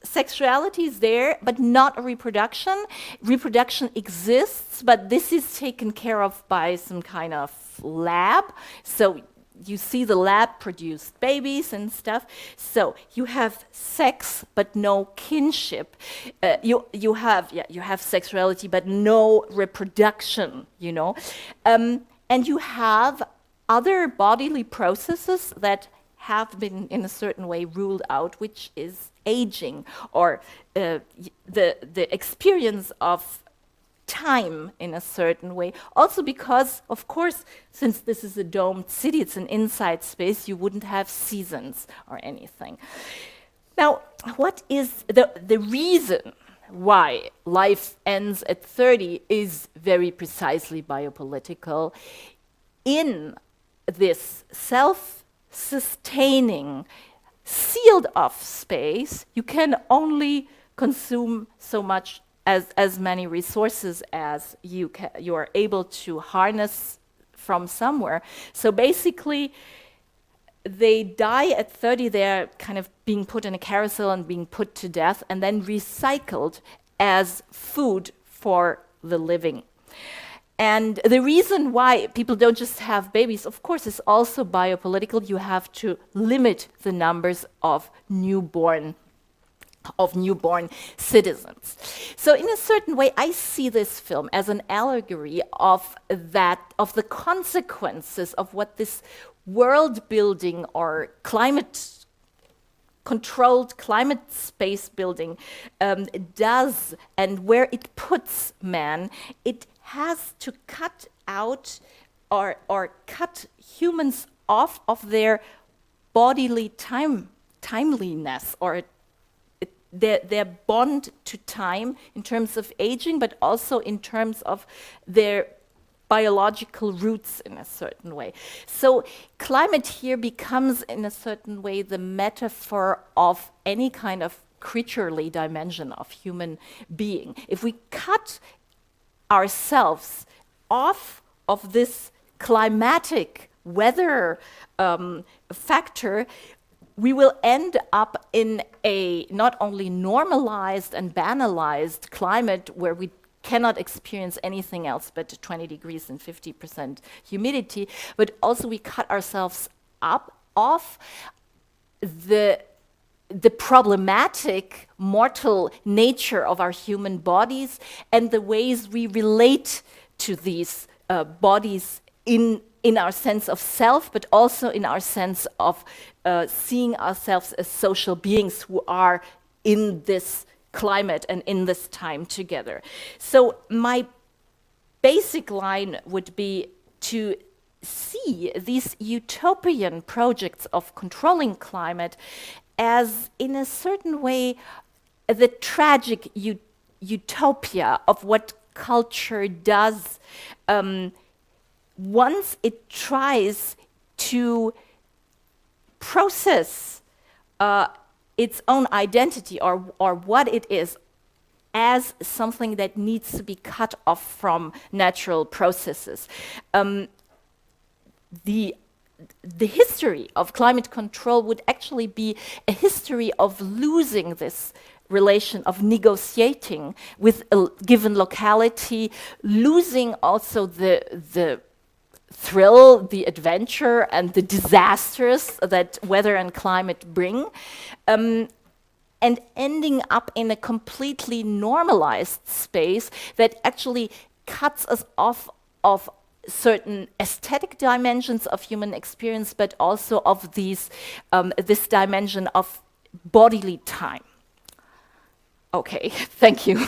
sexuality is there, but not a reproduction. Reproduction exists, but this is taken care of by some kind of lab. So you see the lab-produced babies and stuff. So you have sex, but no kinship. You have sexuality, but no reproduction. And you have other bodily processes that have been in a certain way ruled out, which is aging, or the experience of time in a certain way. Also because, of course, since this is a domed city, it's an inside space, you wouldn't have seasons or anything. Now, what is the reason why life ends at 30 is very precisely biopolitical. In this self-sustaining, sealed-off space, you can only consume so much, as many resources as you are able to harness from somewhere. So basically, they die at 30, they're kind of being put in a carousel and being put to death, and then recycled as food for the living. And the reason why people don't just have babies, of course, is also biopolitical. You have to limit the numbers of newborn citizens. So in a certain way, I see this film as an allegory of the consequences of what this world building or controlled climate space building does, and where it puts man. It has to cut out or cut humans off of their bodily timeliness, or their bond to time in terms of aging, but also in terms of their biological roots in a certain way. So climate here becomes in a certain way the metaphor of any kind of creaturely dimension of human being. If we cut ourselves off of this climatic weather factor, we will end up in a not only normalized and banalized climate where we cannot experience anything else but 20 degrees and 50% humidity, but also we cut ourselves off the problematic mortal nature of our human bodies and the ways we relate to these bodies in our sense of self, but also in our sense of seeing ourselves as social beings who are in this climate and in this time together. So my basic line would be to see these utopian projects of controlling climate as, in a certain way, the tragic utopia of what culture does once it tries to process its own identity or what it is as something that needs to be cut off from natural processes. The history of climate control would actually be a history of losing this relation, of negotiating with a given locality, losing also the thrill, the adventure, and the disasters that weather and climate bring, and ending up in a completely normalized space that actually cuts us off of certain aesthetic dimensions of human experience, but also of these this dimension of bodily time. Okay, thank you.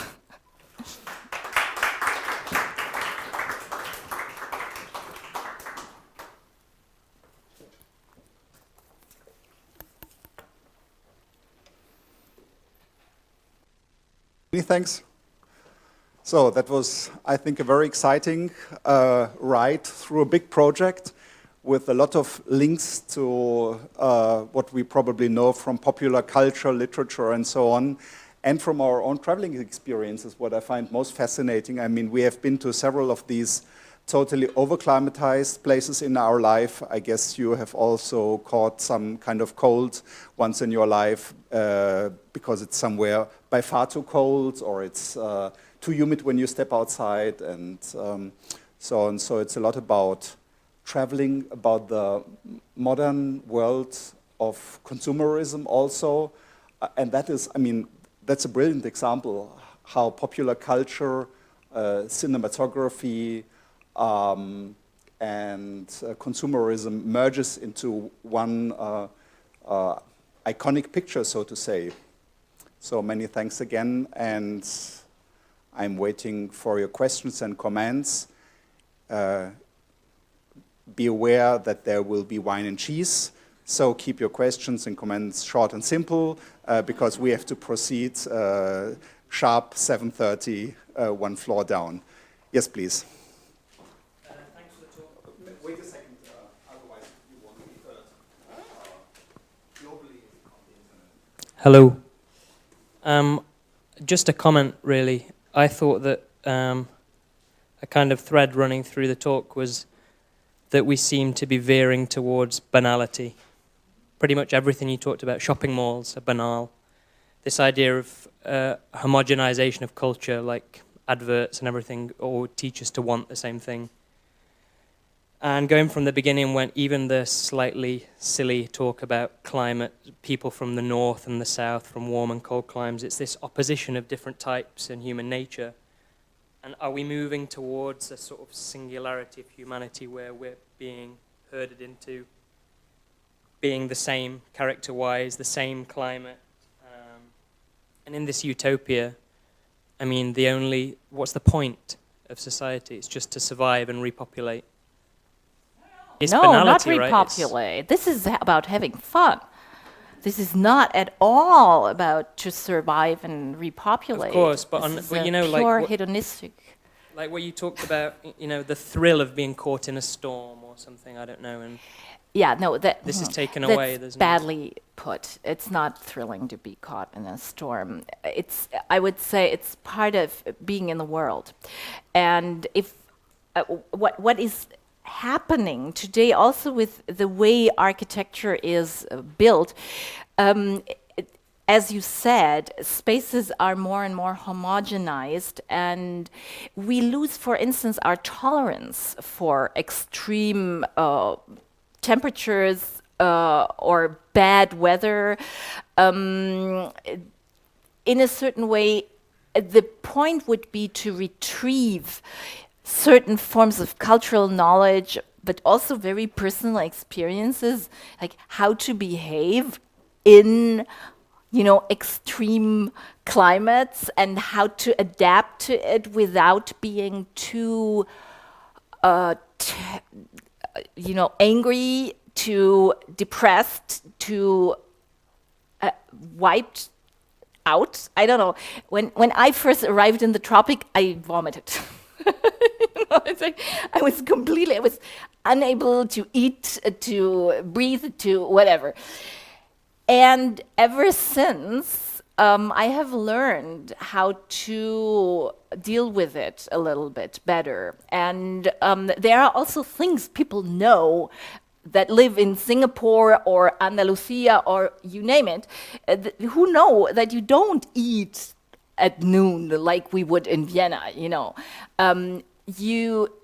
Many thanks. So that was, I think, a very exciting ride through a big project with a lot of links to what we probably know from popular culture, literature, and so on, and from our own traveling experiences, what I find most fascinating. I mean, we have been to several of these totally over-climatized places in our life. I guess you have also caught some kind of cold once in your life because it's somewhere by far too cold, or it's too humid when you step outside, and so on. So it's a lot about traveling, about the modern world of consumerism also. And that is, I mean, that's a brilliant example how popular culture, cinematography, and consumerism merges into one iconic picture, so to say. So many thanks again, and I'm waiting for your questions and comments. Be aware that there will be wine and cheese, so keep your questions and comments short and simple, because we have to proceed sharp 7:30, one floor down. Yes, please. Thanks for the talk. Wait a second, otherwise you won't be heard globally on the internet. Hello. Just a comment, really. I thought that a kind of thread running through the talk was that we seem to be veering towards banality. Pretty much everything you talked about, shopping malls are banal. This idea of homogenization of culture, like adverts and everything, all teach us to want the same thing. And going from the beginning, when even the slightly silly talk about climate, people from the north and the south, from warm and cold climes, it's this opposition of different types in human nature. And are we moving towards a sort of singularity of humanity where we're being herded into being the same character-wise, the same climate? And in this utopia, I mean, what's the point of society? It's just to survive and repopulate. It's no, banality, not repopulate. Right? This is about having fun. This is not at all about to survive and repopulate. Of course, but you know, pure hedonistic. Like where you talked about, you know, the thrill of being caught in a storm or something, I don't know, and Yeah, no, this is taken that's away. There's badly put. It's not thrilling to be caught in a storm. I would say it's part of being in the world. And if what is happening today also with the way architecture is built, as you said, spaces are more and more homogenized, and we lose, for instance, our tolerance for extreme temperatures or bad weather. In a certain way, the point would be to retrieve certain forms of cultural knowledge, but also very personal experiences, like how to behave in, you know, extreme climates and how to adapt to it without being too, you know, angry, too depressed, too wiped out. I don't know. When I first arrived in the tropic, I vomited. You know, it's like I was unable to eat, to breathe, to whatever. And ever since, I have learned how to deal with it a little bit better. And there are also things people know that live in Singapore or Andalusia or you name it, who know that you don't eat at noon like we would in Vienna, you know.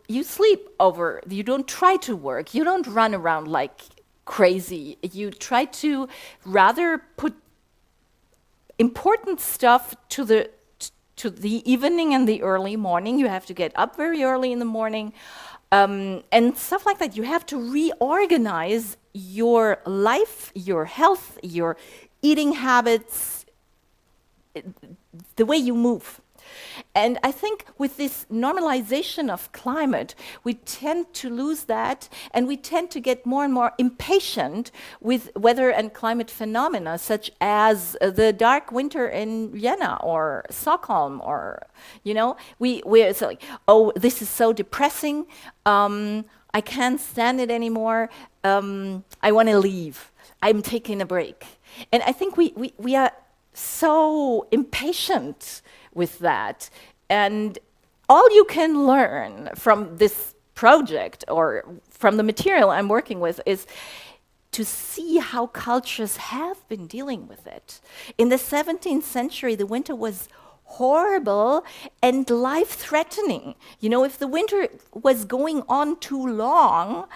You sleep over, you don't try to work, you don't run around like crazy. You try to rather put important stuff to the evening and the early morning. You have to get up very early in the morning, and stuff like that. You have to reorganize your life, your health, your eating habits, the way you move. And I think with this normalization of climate, we tend to lose that, and we tend to get more and more impatient with weather and climate phenomena, such as the dark winter in Vienna or Stockholm, or, you know, we're so like, oh, this is so depressing, I can't stand it anymore, I want to leave, I'm taking a break. And I think we are so impatient with that. And all you can learn from this project or from the material I'm working with is to see how cultures have been dealing with it. In the 17th century, the winter was horrible and life-threatening. You know, if the winter was going on too long,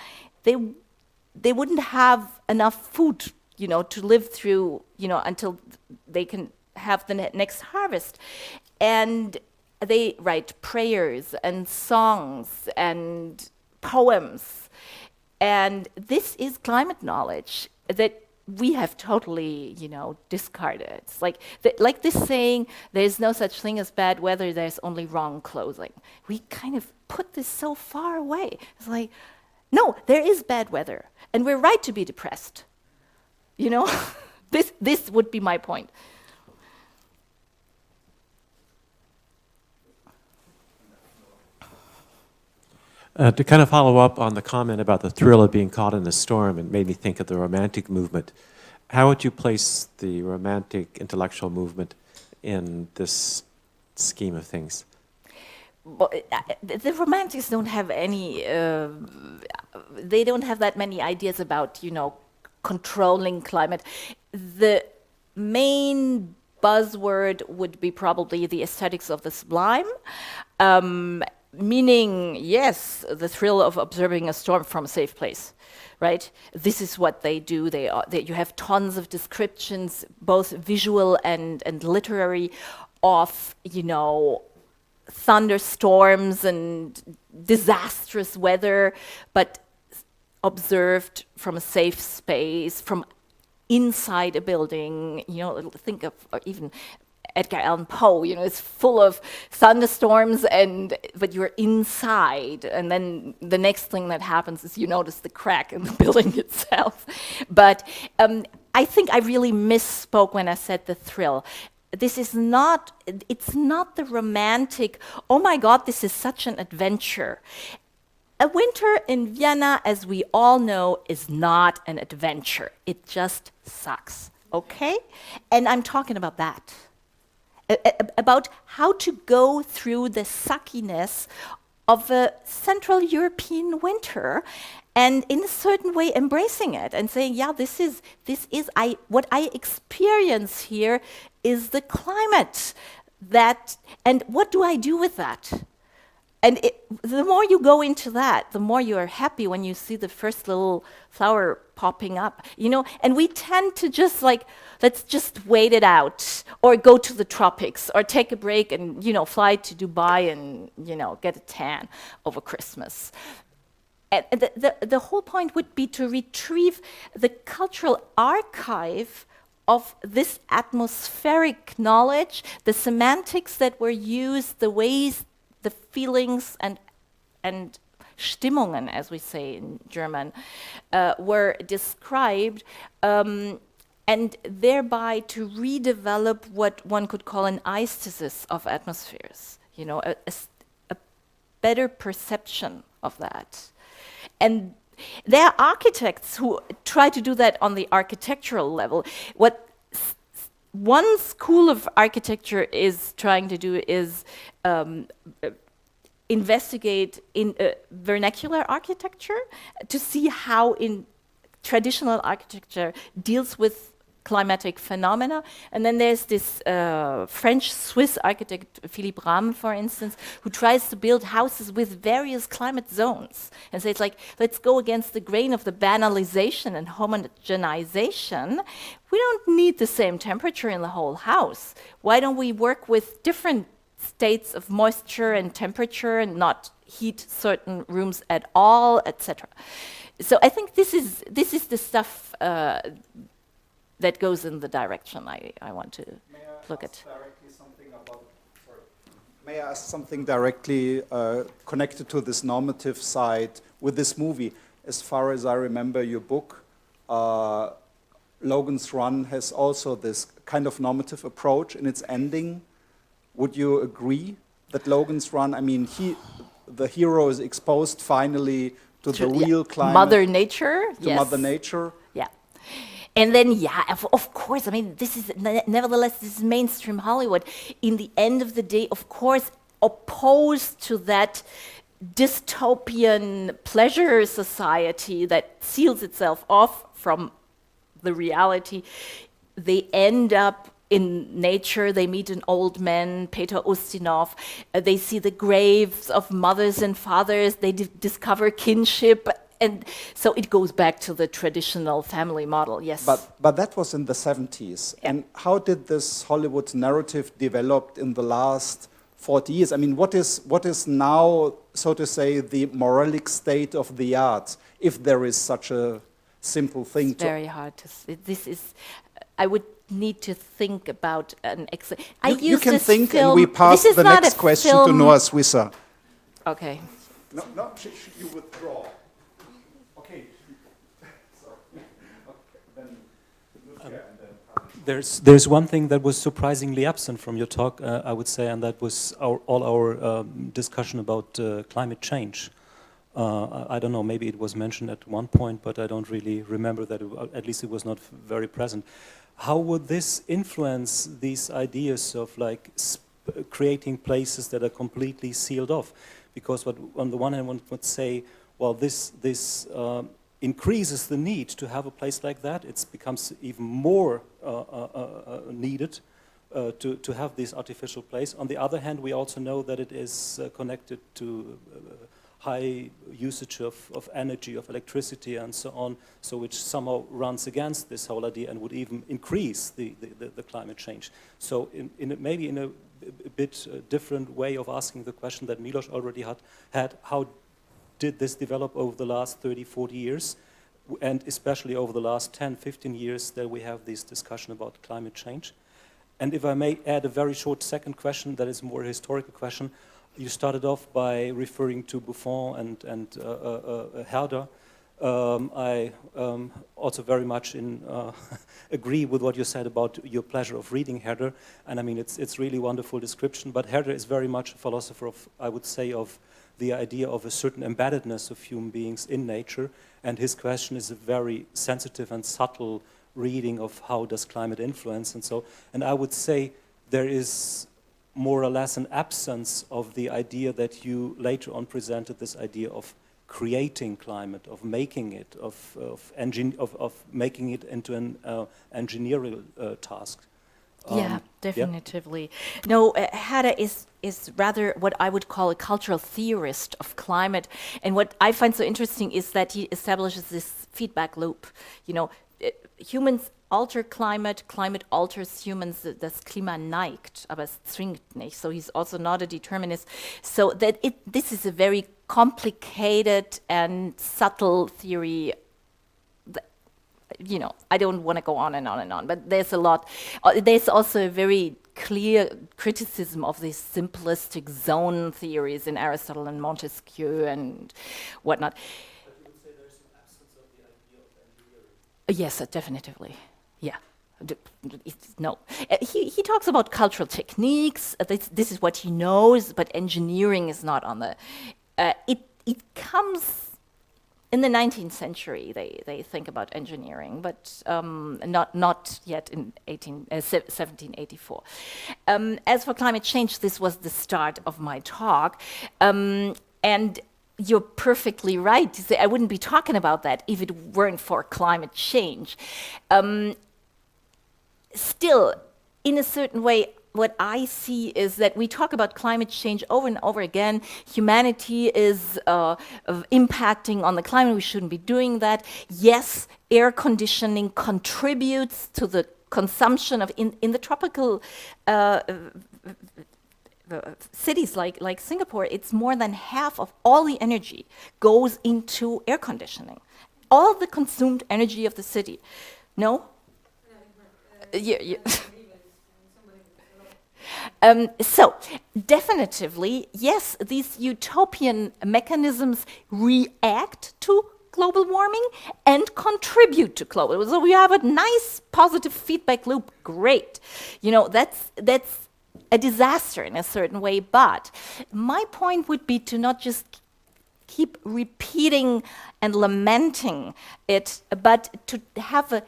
they wouldn't have enough food, you know, to live through, you know, until they can have the next harvest. And they write prayers and songs and poems. And this is climate knowledge that we have totally, you know, discarded. It's like this saying, there's no such thing as bad weather, there's only wrong clothing. We kind of put this so far away. It's like, no, there is bad weather, and we're right to be depressed. You know, this would be my point. To kind of follow up on the comment about the thrill of being caught in a storm, it made me think of the Romantic movement. How would you place the Romantic intellectual movement in this scheme of things? Well, the Romantics don't have any, they don't have that many ideas about, you know, controlling climate. The main buzzword would be probably the aesthetics of the sublime. Meaning, yes, the thrill of observing a storm from a safe place, right? This is what they do. You have tons of descriptions, both visual and literary, of, you know, thunderstorms and disastrous weather, but observed from a safe space, from inside a building. You know, think of even Edgar Allan Poe, you know, it's full of thunderstorms, but you're inside, and then the next thing that happens is you notice the crack in the building itself. But I think I really misspoke when I said the thrill. this is not, it's not the romantic, oh my God, this is such an adventure. A winter in Vienna, as we all know, is not an adventure. It just sucks, okay? And I'm talking about that. About how to go through the suckiness of a Central European winter and in a certain way embracing it and saying, yeah, what I experience here is the climate that, and what do I do with that? And the more you go into that, the more you are happy when you see the first little flower popping up, you know. And we tend to just like, let's just wait it out, or go to the tropics, or take a break and, you know, fly to Dubai and, you know, get a tan over Christmas. And the whole point would be to retrieve the cultural archive of this atmospheric knowledge, the semantics that were used, the ways, the feelings and Stimmungen, as we say in German, were described, and thereby to redevelop what one could call an aesthesis of atmospheres, you know, a better perception of that. And there are architects who try to do that on the architectural level. What one school of architecture is trying to do is investigate in vernacular architecture to see how in traditional architecture deals with climatic phenomena. And then there's this French-Swiss architect, Philippe Rahm, for instance, who tries to build houses with various climate zones. And so it's like, let's go against the grain of the banalization and homogenization. We don't need the same temperature in the whole house. Why don't we work with different states of moisture and temperature and not heat certain rooms at all, etc. So I think this is the stuff that goes in the direction I want to look at. May I ask something directly connected to this normative side with this movie? As far as I remember your book, Logan's Run has also this kind of normative approach in its ending. Would you agree that Logan's Run, I mean, the hero is exposed finally to the real climate. Mother Nature, to Mother Nature. Yeah. And then, yeah, of course, I mean, this is, nevertheless, this is mainstream Hollywood. In the end of the day, of course, opposed to that dystopian pleasure society that seals itself off from the reality, they end up in nature. They meet an old man, Peter Ustinov. They see the graves of mothers and fathers. They discover kinship. And so it goes back to the traditional family model, yes. But that was in the 70s. Yeah. And how did this Hollywood narrative develop in the last 40 years? I mean, what is now, so to say, the moralic state of the art, if there is such a simple thing? It's very hard to say. This is, I would need to think about an you can think, and we pass the next question to Noah Swisser. Okay. No, you withdraw. Okay. Sorry. Okay. Then there's one thing that was surprisingly absent from your talk, I would say, and that was all our discussion about climate change. I don't know, maybe it was mentioned at one point, but I don't really remember that, at least it was not very present. How would this influence these ideas of like creating places that are completely sealed off? Because what, on the one hand, one would say, well, this increases the need to have a place like that. It becomes even more needed to have this artificial place. On the other hand, we also know that it is connected to high usage of energy, of electricity, and so on, so which somehow runs against this whole idea and would even increase the climate change. So maybe in a bit different way of asking the question that Milos already had, how did this develop over the last 30, 40 years, and especially over the last 10, 15 years that we have this discussion about climate change? And if I may add a very short second question that is more a historical question. You started off by referring to Buffon and Herder. I also very much agree with what you said about your pleasure of reading Herder, and I mean it's really wonderful description. But Herder is very much a philosopher of, I would say, of the idea of a certain embeddedness of human beings in nature, and his question is a very sensitive and subtle reading of how does climate influence, and so. And I would say there is more or less an absence of the idea that you later on presented, this idea of creating climate, of making it, of making it into an engineering task. Yeah, definitively. No, Herder is rather what I would call a cultural theorist of climate. And what I find so interesting is that he establishes this feedback loop. You know, humans alter climate, climate alters humans, das Klima neigt, aber es zwingt nicht. So he's also not a determinist. So that this is a very complicated and subtle theory. You know, I don't want to go on and on and on, but there's a lot. There's also a very clear criticism of these simplistic zone theories in Aristotle and Montesquieu and whatnot. But you would say there's an absence of the idea of engineering. Yes, definitively. Yeah. No. He talks about cultural techniques. This is what he knows, but engineering is not on the... It comes... In the 19th century, they think about engineering, but not yet in 1784. As for climate change, this was the start of my talk. And you're perfectly right to say I wouldn't be talking about that if it weren't for climate change. Still, in a certain way, what I see is that we talk about climate change over and over again. Humanity is impacting on the climate. We shouldn't be doing that. Yes, air conditioning contributes to the consumption of, in the tropical cities like Singapore, it's more than half of all the energy goes into air conditioning. All the consumed energy of the city. No? Yeah. So, definitively, yes, these utopian mechanisms react to global warming and contribute to global. So we have a nice positive feedback loop. Great, you know, that's a disaster in a certain way. But my point would be to not just keep repeating and lamenting it, but to have a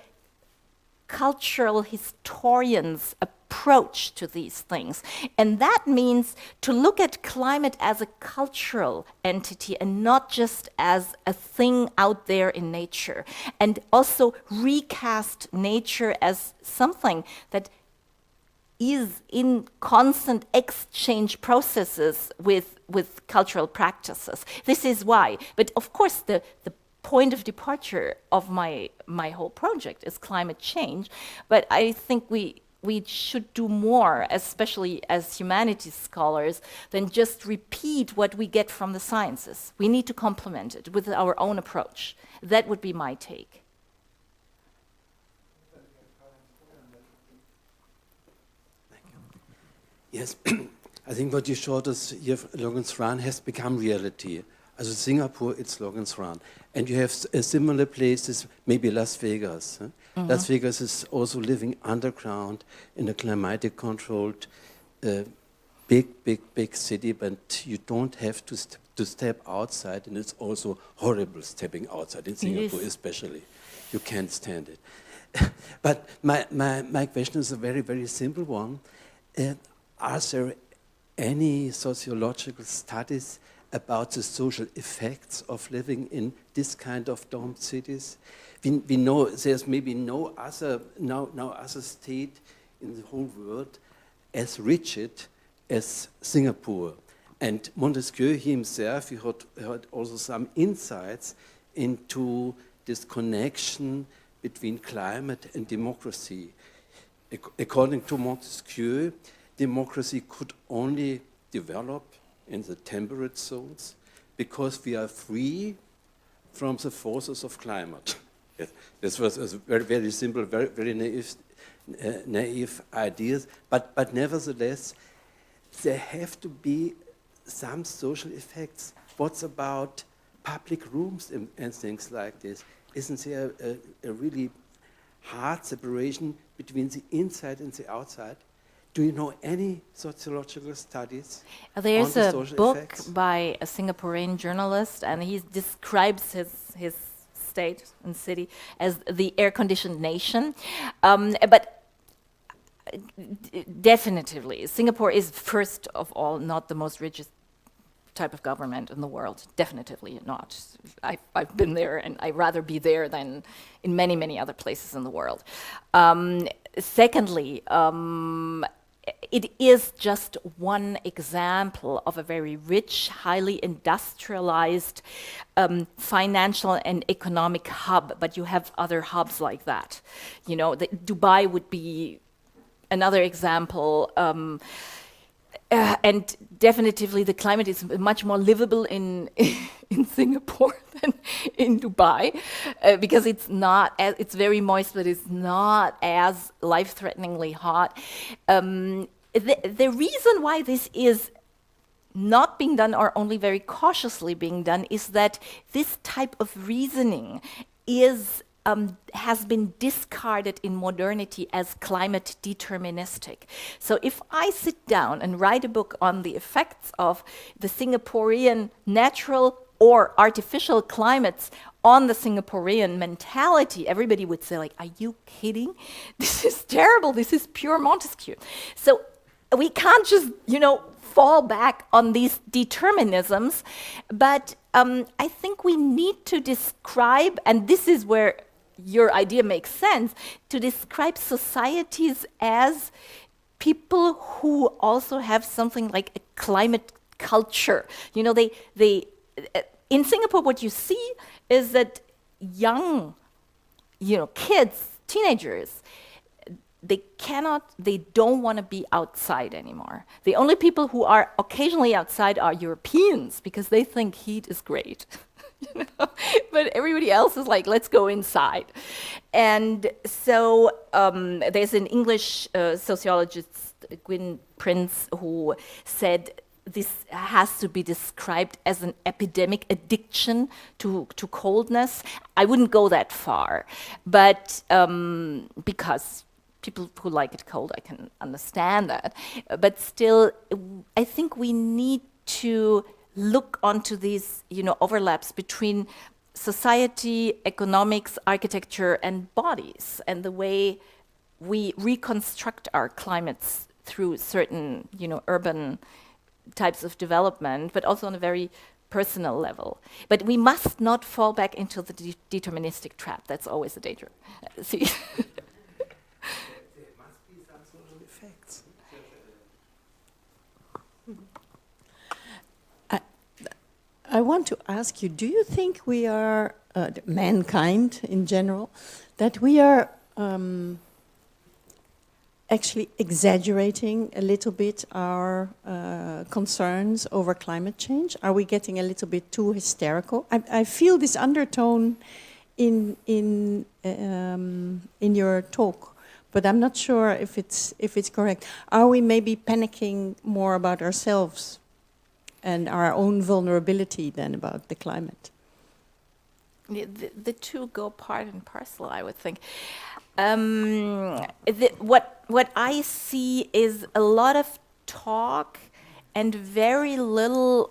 cultural historian's approach to these things. And that means to look at climate as a cultural entity and not just as a thing out there in nature. And also recast nature as something that is in constant exchange processes with cultural practices. This is why. But of course, the point of departure of my whole project is climate change. But I think we should do more, especially as humanities scholars, than just repeat what we get from the sciences. We need to complement it with our own approach. That would be my take. Yes, I think what you showed us here, Logan's Run, has become reality. As Singapore, it's Logan's Run. And you have similar places, maybe Las Vegas. Huh? Mm-hmm. Las Vegas is also living underground in a climatic controlled big city, but you don't have to step outside, and it's also horrible stepping outside in Singapore especially. You can't stand it. But my question is a very, very simple one. Are there any sociological studies about the social effects of living in this kind of domed cities? We know there's maybe no other state in the whole world as rigid as Singapore. And Montesquieu himself, he had also some insights into this connection between climate and democracy. According to Montesquieu, democracy could only develop in the temperate zones because we are free from the forces of climate. Yes, this was a very, very simple, very, very naive ideas, but nevertheless, there have to be some social effects. What about public rooms and things like this? Isn't there a really hard separation between the inside and the outside? Do you know any sociological studies There's on the a social book effects? by a Singaporean journalist, and he describes his state and city as the air-conditioned nation. But definitively, Singapore is, first of all, not the most rigid type of government in the world. Definitively not. I've been there, and I'd rather be there than in many, many other places in the world. Secondly, it is just one example of a very rich, highly industrialized financial and economic hub, but you have other hubs like that. You know, Dubai would be another example. And definitively the climate is much more livable in Singapore than in Dubai, because it's not as, it's very moist, but it's not as life-threateningly hot. The reason why this is not being done, or only very cautiously being done, is that this type of reasoning is has been discarded in modernity as climate deterministic. So if I sit down and write a book on the effects of the Singaporean natural or artificial climates on the Singaporean mentality, everybody would say, like, are you kidding? This is terrible. This is pure Montesquieu. So we can't just, you know, fall back on these determinisms, but I think we need to describe, and this is where your idea makes sense, to describe societies as people who also have something like a climate culture. You know, they in Singapore, what you see is that young, you know, kids, teenagers, they don't want to be outside anymore. The only people who are occasionally outside are Europeans, because they think heat is great. You know? But everybody else is like, let's go inside. And so there's an English sociologist, Gwyn Prince, who said this has to be described as an epidemic addiction to coldness. I wouldn't go that far, but because people who like it cold, I can understand that. But still, I think we need to look onto these, you know, overlaps between society, economics, architecture, and bodies, and the way we reconstruct our climates through certain, you know, urban types of development, but also on a very personal level. But we must not fall back into the deterministic trap. That's always a danger. See. I want to ask you, do you think we are, mankind in general, that we are actually exaggerating a little bit our concerns over climate change? Are we getting a little bit too hysterical? I feel this undertone in your talk, but I'm not sure if it's correct. Are we maybe panicking more about ourselves and our own vulnerability than about the climate? The two go part and parcel, I would think. What I see is a lot of talk and very little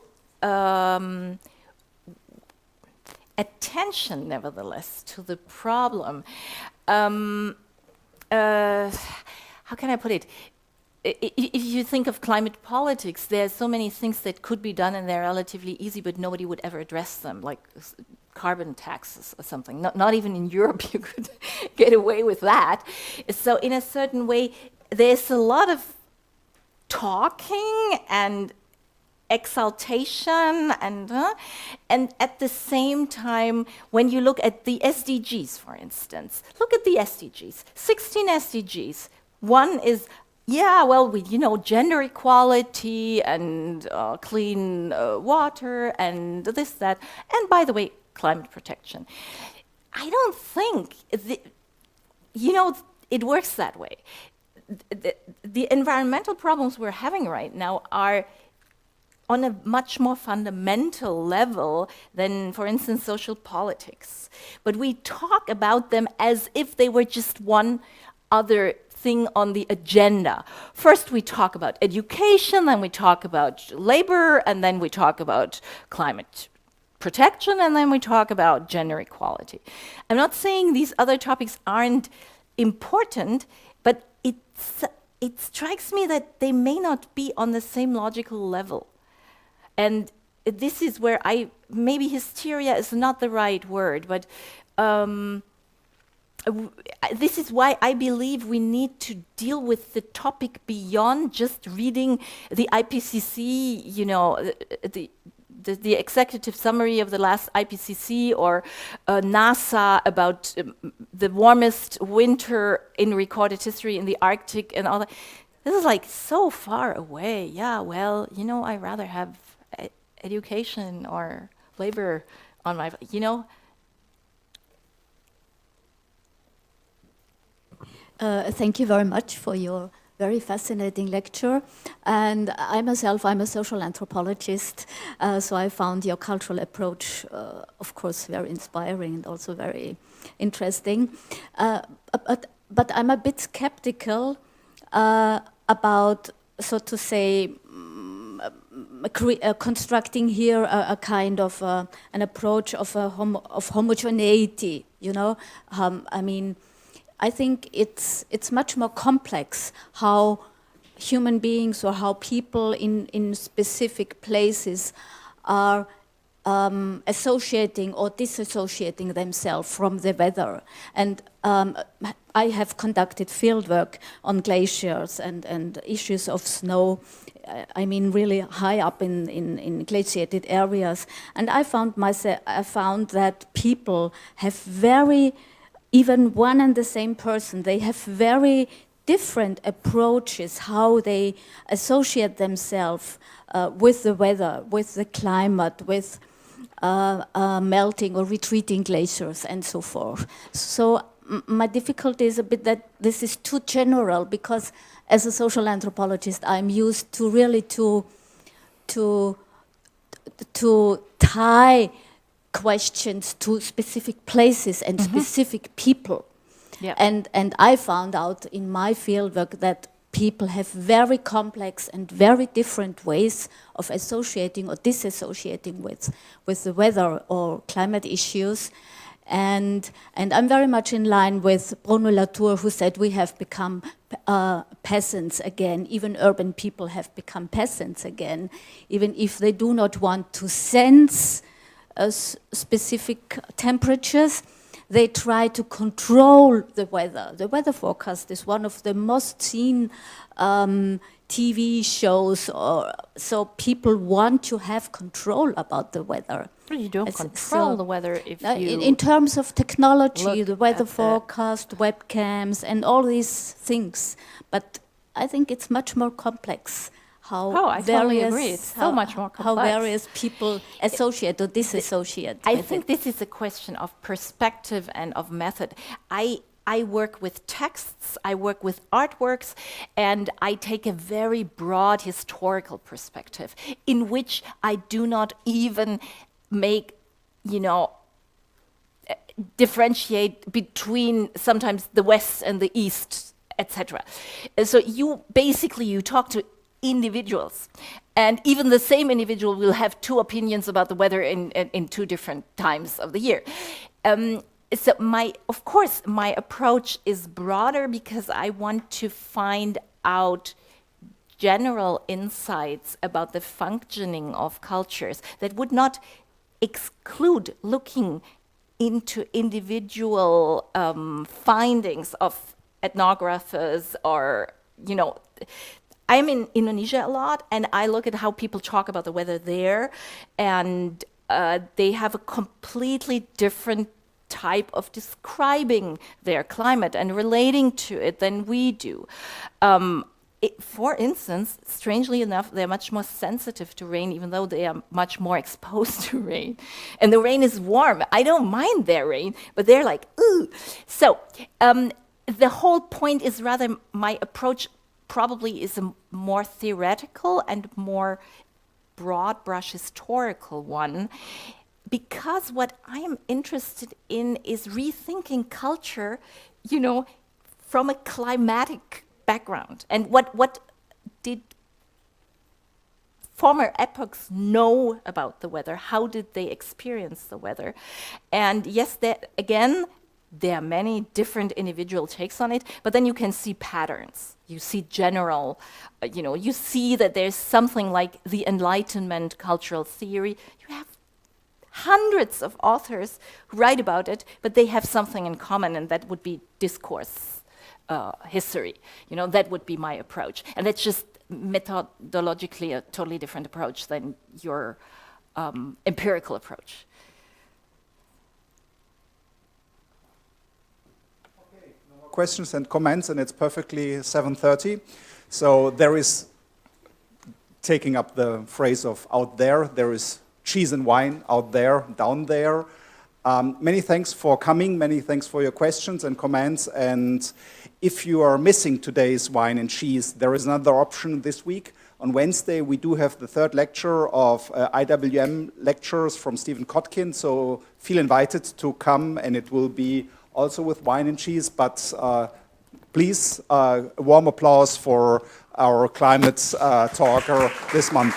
attention, nevertheless, to the problem. How can I put it? If you think of climate politics, there are so many things that could be done and they're relatively easy, but nobody would ever address them, like carbon taxes or something. Not even in Europe you could get away with that. So in a certain way, there's a lot of talking and exaltation, and at the same time, when you look at the SDGs, for instance, look at the SDGs, 16 SDGs. One is, yeah, well, gender equality and clean water and this, that, and by the way, climate protection. I don't think, it works that way. The environmental problems we're having right now are on a much more fundamental level than, for instance, social politics. But we talk about them as if they were just one other thing on the agenda. First we talk about education, then we talk about labor, and then we talk about climate protection, and then we talk about gender equality. I'm not saying these other topics aren't important, but it strikes me that they may not be on the same logical level. And this is where maybe hysteria is not the right word, but this is why I believe we need to deal with the topic beyond just reading the IPCC, you know, the executive summary of the last IPCC, or NASA about the warmest winter in recorded history in the Arctic and all that. This is like so far away. Yeah, well, you know, I rather have education or labor on my, you know. Thank you very much for your very fascinating lecture. And I myself, I'm a social anthropologist, so I found your cultural approach, of course, very inspiring and also very interesting. But I'm a bit skeptical about, so to say, constructing here a kind of an approach of homogeneity. You know, I mean, I think it's much more complex how human beings or how people in specific places are associating or disassociating themselves from the weather. And I have conducted fieldwork on glaciers and issues of snow, I mean really high up in glaciated areas. And I found that people have even one and the same person, they have very different approaches how they associate themselves with the weather, with the climate, with melting or retreating glaciers and so forth. So my difficulty is a bit that this is too general, because as a social anthropologist I'm used to really to tie questions to specific places and specific people. Yeah. And I found out in my fieldwork that people have very complex and very different ways of associating or disassociating with the weather or climate issues. And I'm very much in line with Bruno Latour, who said we have become peasants again. Even urban people have become peasants again, even if they do not want to sense specific temperatures. They try to control the weather. The weather forecast is one of the most seen TV shows, so people want to have control about the weather. You don't control the weather if you... In terms of technology, the weather forecast, webcams, and all these things. But I think it's much more complex. I totally agree. It's so much more complex. How various people associate or disassociate. I think this is a question of perspective and of method. I work with texts, I work with artworks, and I take a very broad historical perspective in which I do not even make, differentiate between sometimes the West and the East, etc. So you talk to individuals, and even the same individual will have two opinions about the weather in two different times of the year. So of course my approach is broader because I want to find out general insights about the functioning of cultures that would not exclude looking into individual findings of ethnographers or, I'm in Indonesia a lot, and I look at how people talk about the weather there, and they have a completely different type of describing their climate and relating to it than we do. For instance, strangely enough, they're much more sensitive to rain, even though they are much more exposed to rain. And the rain is warm. I don't mind their rain, but they're like, ooh. So the whole point is rather my approach probably is more theoretical and more broad brush historical one, because what I am interested in is rethinking culture, you know, from a climatic background. And what did former epochs know about the weather? How did they experience the weather? And yes, there are many different individual takes on it, but then you can see patterns. You see general, you see that there's something like the Enlightenment cultural theory. You have hundreds of authors who write about it, but they have something in common, and that would be discourse history. That would be my approach. And that's just methodologically a totally different approach than your empirical approach. Okay, no more questions and comments, and it's perfectly 7:30. So there is, taking up the phrase of out there is cheese and wine out there, down there. Many thanks for coming, many thanks for your questions and comments, and if you are missing today's wine and cheese, there is another option this week. On Wednesday, we do have the third lecture of IWM lectures from Stephen Kotkin, so feel invited to come, and it will be also with wine and cheese, but please, a warm applause for our climate talker this month.